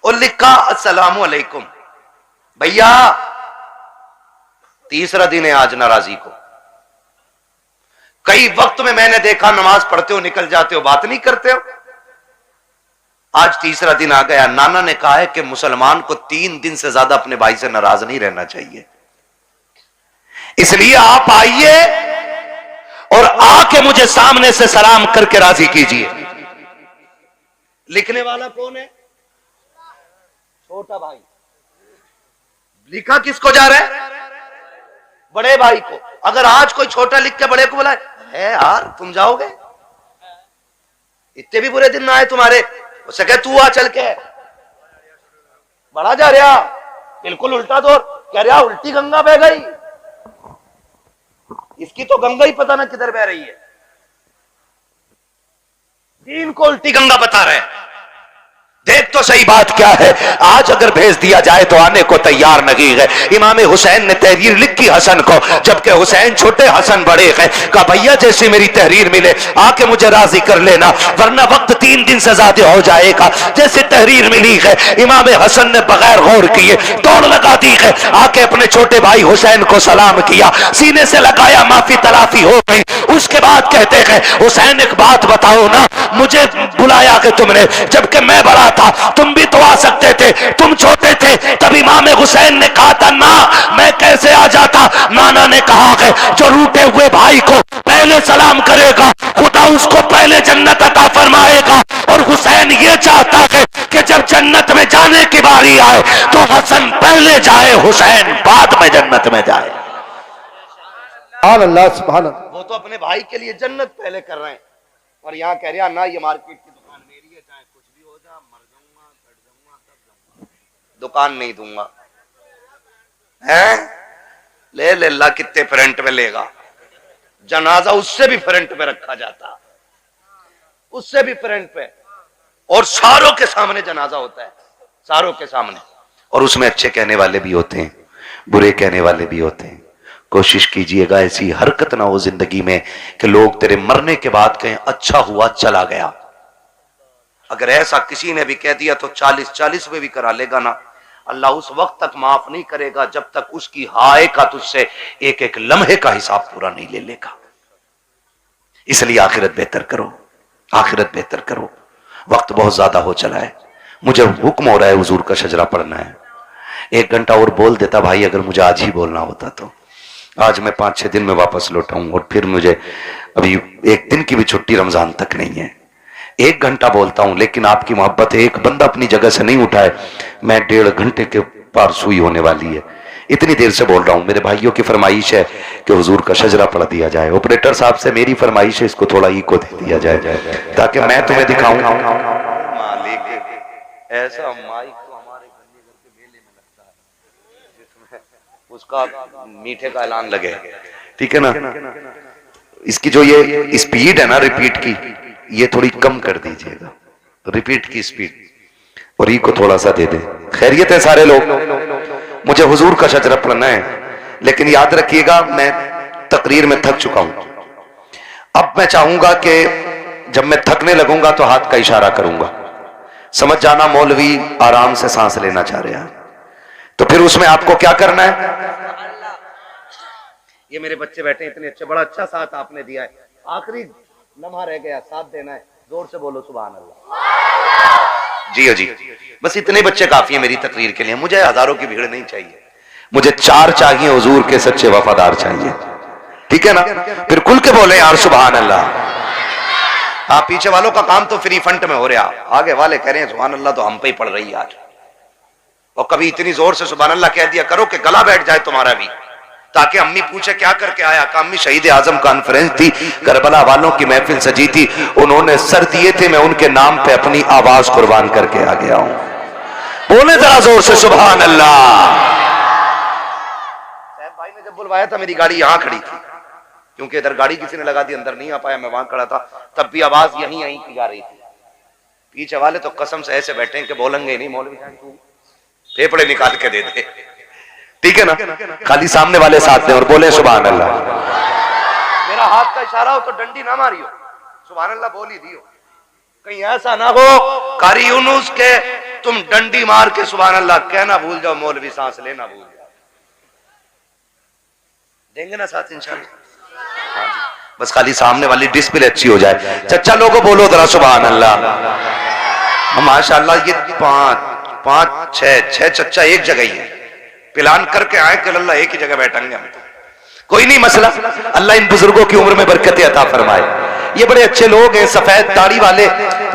और लिखा, अस्सलामु अलैकुम भैया, तीसरा दिन है आज नाराजी को। कई वक्त में मैंने देखा नमाज पढ़ते हो निकल जाते हो, बात नहीं करते हो। आज तीसरा दिन आ गया। नाना ने कहा है कि मुसलमान को 3 दिन से ज्यादा अपने भाई से नाराज नहीं रहना चाहिए, इसलिए आप आइए और आके मुझे सामने से सलाम करके राजी कीजिए। लिखने वाला कौन है? छोटा भाई। लिखा किसको जा रहा है? बड़े भाई को। अगर आज कोई छोटा लिख के बड़े को बुलाए, है यार तुम जाओगे, इतने भी बुरे दिन ना आए तुम्हारे, उससे कह तू आ चल के। बड़ा जा रहा, बिल्कुल उल्टा दौर, कह रहा उल्टी गंगा बह गई, इसकी तो गंगा ही पता ना किधर बह रही है। दीन को उल्टी गंगा बता रहे। देख तो सही बात क्या है। आज अगर भेज दिया जाए तो आने को तैयार नहीं है। इमाम हुसैन ने तहरीर लिखी हसन को, जबकि हुसैन छोटे हसन बड़े हैं। कहा भैया जैसे मेरी तहरीर मिले आके मुझे राजी कर लेना, वरना वक्त 3 दिन से ज्यादा हो जाएगा। जैसे तहरीर मिली है, इमाम हसन ने बगैर गौर किए दौड़ लगा दी है, आके अपने छोटे भाई हुसैन को सलाम किया, सीने से लगाया, माफी तलाफी हो गई। उसके बाद कहते हैं हुसैन एक बात बताओ ना, मुझे बुलाया कि तुमने, जबकि मैं बड़ा था, तुम भी तो आ सकते थे, तुम छोटे थे। तब इमाम हुसैन ने कहा था ना, मैं कैसे आ जाता। नाना ने कहा है जो रूठे हुए भाई को पहले सलाम करेगा खुदा उसको पहले जन्नत अता फरमाएगा। और हुसैन ये चाहता है कि जब जन्नत में जाने की बारी आए तो हसन पहले जाए, हुसैन बाद में जन्नत में जाए। सुभान अल्लाह, सुभान अल्लाह। वो तो अपने भाई के लिए जन्नत पहले कर रहे हैं और यहाँ कह रहा ना ये मार्केट की दुकान मेरी है, चाहे कुछ भी हो जाए, मर जाऊंगा, कट जाऊंगा, तब जाऊंगा, दुकान नहीं दूंगा। हैं? ले ले ला, कितने फ्रंट पे लेगा। जनाजा उससे भी फ्रंट पे रखा जाता, उससे भी फ्रंट पे, और सारों के सामने जनाजा होता है, सारों के सामने। और उसमें अच्छे कहने वाले भी होते हैं, बुरे कहने वाले भी होते हैं। कोशिश कीजिएगा ऐसी हरकत ना हो जिंदगी में कि लोग तेरे मरने के बाद कहें अच्छा हुआ चला गया। अगर ऐसा किसी ने भी कह दिया तो 40-40 में भी करा लेगा ना, अल्लाह उस वक्त तक माफ नहीं करेगा जब तक उसकी हाय का तुझसे एक एक लम्हे का हिसाब पूरा नहीं ले लेगा। इसलिए आखिरत बेहतर करो, आखिरत बेहतर करो। वक्त बहुत ज्यादा हो चला है, मुझे हुक्म हो रहा है हुजूर का शजरा पढ़ना है। 1 घंटा और बोल देता भाई, अगर मुझे आज ही बोलना होता तो। आज मैं 5-6 दिन में वापस लौटाऊं और फिर मुझे अभी 1 दिन की भी छुट्टी रमजान तक नहीं है। 1 घंटा बोलता हूं, लेकिन आपकी मोहब्बत है, एक बंदा अपनी जगह से नहीं उठाए, मैं 1.5 घंटे के पार सुई होने वाली है। इतनी देर से बोल रहा हूं। मेरे भाइयों की फरमाइश है कि हुजूर का शजरा पढ़ दिया जाए। ऑपरेटर साहब से मेरी फरमाइश है, इसको थोड़ा इको दे दिया जाए ताकि मैं तुम्हें दिखाऊं। ऐसा माइक तो हमारे गली घर के मेले में लगता है जिसमें उसका मीठे का ऐलान लगे, ठीक है ना। इसकी जो ये स्पीड है ना रिपीट की, ये थोड़ी कम कर दीजिएगा, रिपीट की स्पीड, और ई को थोड़ा सा दे दे। खैरियत है सारे लोग। मुझे हुजूर का शजरा पढ़ना है, लेकिन याद रखिएगा मैं तकरीर में थक चुका हूं। अब मैं चाहूंगा कि जब मैं थकने लगूंगा तो हाथ का इशारा करूंगा, समझ जाना मौलवी आराम से सांस लेना चाह रहे हैं। तो फिर उसमें आपको क्या करना है। ये मेरे बच्चे बैठे इतने अच्छे, बड़ा अच्छा साथ आपने दिया है। आखिरी लम्हा रह गया, साथ देना है, जोर से बोलो सुभान अल्लाह। जी जी, बस इतने बच्चे काफी है मेरी तकरीर के लिए। मुझे हजारों की भीड़ नहीं चाहिए, मुझे 4 चाहिए, हुजूर के सच्चे वफादार चाहिए, ठीक है ना। फिर खुल के बोले यार सुभान अल्लाह। आप पीछे वालों का काम तो फ्री फंड में हो रहा, आगे वाले कह रहे हैं सुभान अल्लाह तो हम पे ही पड़ रही है आज। और कभी इतनी जोर से सुभान अल्लाह कह दिया करो कि गला बैठ जाए तुम्हारा भी, ताकि अम्मी पूछे क्या करके आया। का अम्मी शहीद आजम कॉन्फ्रेंस थी, करबला वालों की महफिल सजी थी, उन्होंने सर दिए थे, मैं उनके नाम पे अपनी आवाज कुर्बान करके आ गया हूं। बोले जरा जोर से सुभान अल्लाह। साहब भाई ने जब बुलवाया था मेरी गाड़ी यहां खड़ी थी, क्योंकि इधर गाड़ी किसी ने लगा दी, अंदर नहीं आ पाया, मैं वहां खड़ा था, तब भी आवाज यहीं यहीं की जा रही थी। पीछे वाले तो कसम से ऐसे बैठे कि बोलेंगे नहीं, मौलवी साहब तू फेफड़े निकाल के दे दे, ठीक है ना। खाली सामने वाले साथ में और बोले सुभान अल्लाह। मेरा हाथ का इशारा हो तो डंडी ना मारियो, सुभान अल्लाह बोल ही दियो। कहीं ऐसा ना हो कारी यूनुस के तुम डंडी मार के सुभान अल्लाह कहना भूल जाओ, मौलवी सांस लेना भूल जाओ। देंगे ना साथ इंशाल्लाह। हाँ जी, बस खाली सामने वाली डिस्प्ले अच्छी हो जाए। चच्चा लोगो बोलो जरा सुभान अल्लाह। माशाअल्लाह ये 5-6 चच्चा एक जगह ही है, प्लान करके आए कि अल्लाह एक ही जगह बैठेंगे हम। कोई नहीं मसला, अल्लाह इन बुजुर्गों की उम्र में बरकत अता फरमाए। ये बड़े अच्छे लोग हैं, सफेद दाढ़ी वाले,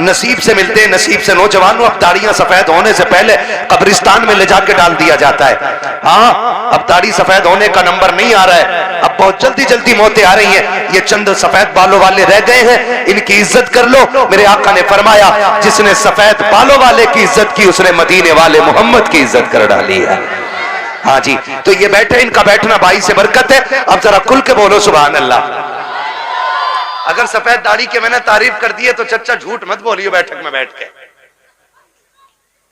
नसीब से मिलते हैं, नसीब से। नौजवानों अब दाढ़ियां सफेद होने से पहले कब्रिस्तान में ले जाके डाल दिया जाता है। हाँ, अब दाढ़ी सफेद होने का नंबर नहीं आ रहा है, अब बहुत जल्दी जल्दी मौतें आ रही हैं। ये चंद सफेद बालों वाले रह गए हैं, इनकी इज्जत कर लो। मेरे आका ने फरमाया जिसने सफेद बालों वाले की इज्जत की उसने मदीने वाले मोहम्मद की इज्जत कर डाली है। हाँ जी, तो ये बैठे, इनका बैठना भाई से बरकत है। अब जरा खुल के बोलो सुभान अल्लाह। अगर सफेद दाढ़ी के मैंने तारीफ कर दी है तो चच्चा झूठ मत बोलियो बैठक में बैठ के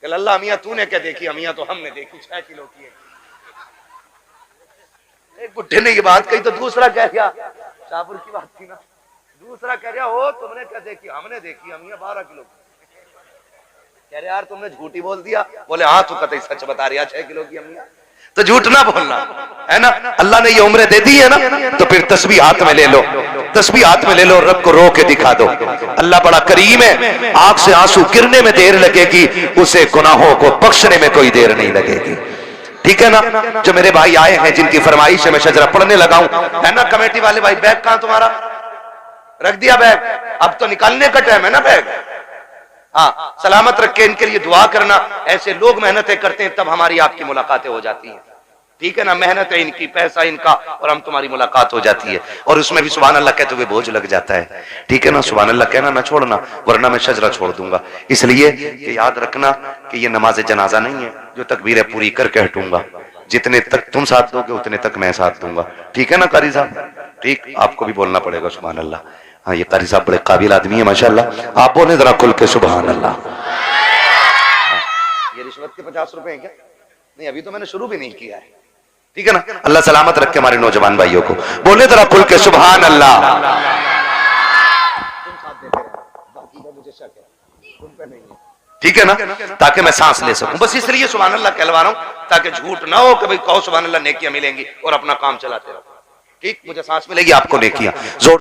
अल्लाह अमिया तूने क्या देखी, अमिया तो हमने देखी 6 किलो की है। एक बुढ़े ने ये बात कही तो दूसरा कह गया, शाहपुर की बात थी ना, दूसरा कह रहा हो तुमने क्या देखी, हमने देखी अमिया 12 किलो की। कह रहे यार तुमने झूठी बोल दिया। बोले हाँ तू कतई सच बता रही 6 किलो की अमिया। तो झूठ ना बोलना, है ना। अल्लाह ने ये उम्र दे दी है ना, तो फिर तस्बीह हाथ में ले लो, तस्बीह हाथ में ले लो, रब को रो के दिखा दो। अल्लाह बड़ा करीम है, आंख से आंसू गिरने में देर लगेगी, उसे गुनाहों को बख्शने में कोई देर नहीं लगेगी। ठीक है ना। जो मेरे भाई आए हैं जिनकी फरमाइश है मैं शजरा पढ़ने लगा हूं, है ना। कमेटी वाले भाई बैग कहां तुम्हारा, रख दिया बैग, अब तो निकालने का टाइम है ना बैग। हाँ, सलामत रख के इनके लिए दुआ करना। ऐसे लोग मेहनतें करते हैं तब हमारी आपकी मुलाकातें हो जाती हैं। ठीक है ना, मेहनत है इनकी, पैसा इनका, और हम तुम्हारी मुलाकात हो जाती है। और उसमें भी सुभान अल्लाह कहते हुए बोझ लग जाता है। ठीक है ना, सुभान अल्लाह कहना ना छोड़ना, वरना मैं शजरा छोड़ दूंगा। इसलिए कि याद रखना कि ये नमाज जनाजा नहीं है जो तकबीरें पूरी करके हटूंगा। जितने तक तुम साथ दोगे उतने तक मैं साथ दूंगा। ठीक है ना कारी साहब, ठीक, आपको भी बोलना पड़ेगा सुभान अल्लाह। हाँ, ये कारी साहब बड़े काबिल आदमी है माशाल्लाह, आप बोले जरा खुल के सुभान अल्लाह। ये रिश्वत के 50 रुपए हैं क्या? नहीं, अभी तो मैंने शुरू भी नहीं किया है। ठीक है ना। अल्लाह सलामत रखे हमारे नौजवान भाइयों को, बोले जरा खुल के सुभान अल्लाह। ठीक है ना, ताकि मैं सांस ले सकूं, बस इसलिए सुभान अल्लाह कहलवा रहा हूं, ताकि झूठ ना हो कि भाई कहो सुभान अल्लाह नेकियां मिलेंगी और अपना काम चलाते रहो। ठीक, मुझे सांस मिलेगी, आपको नेकियां। जोर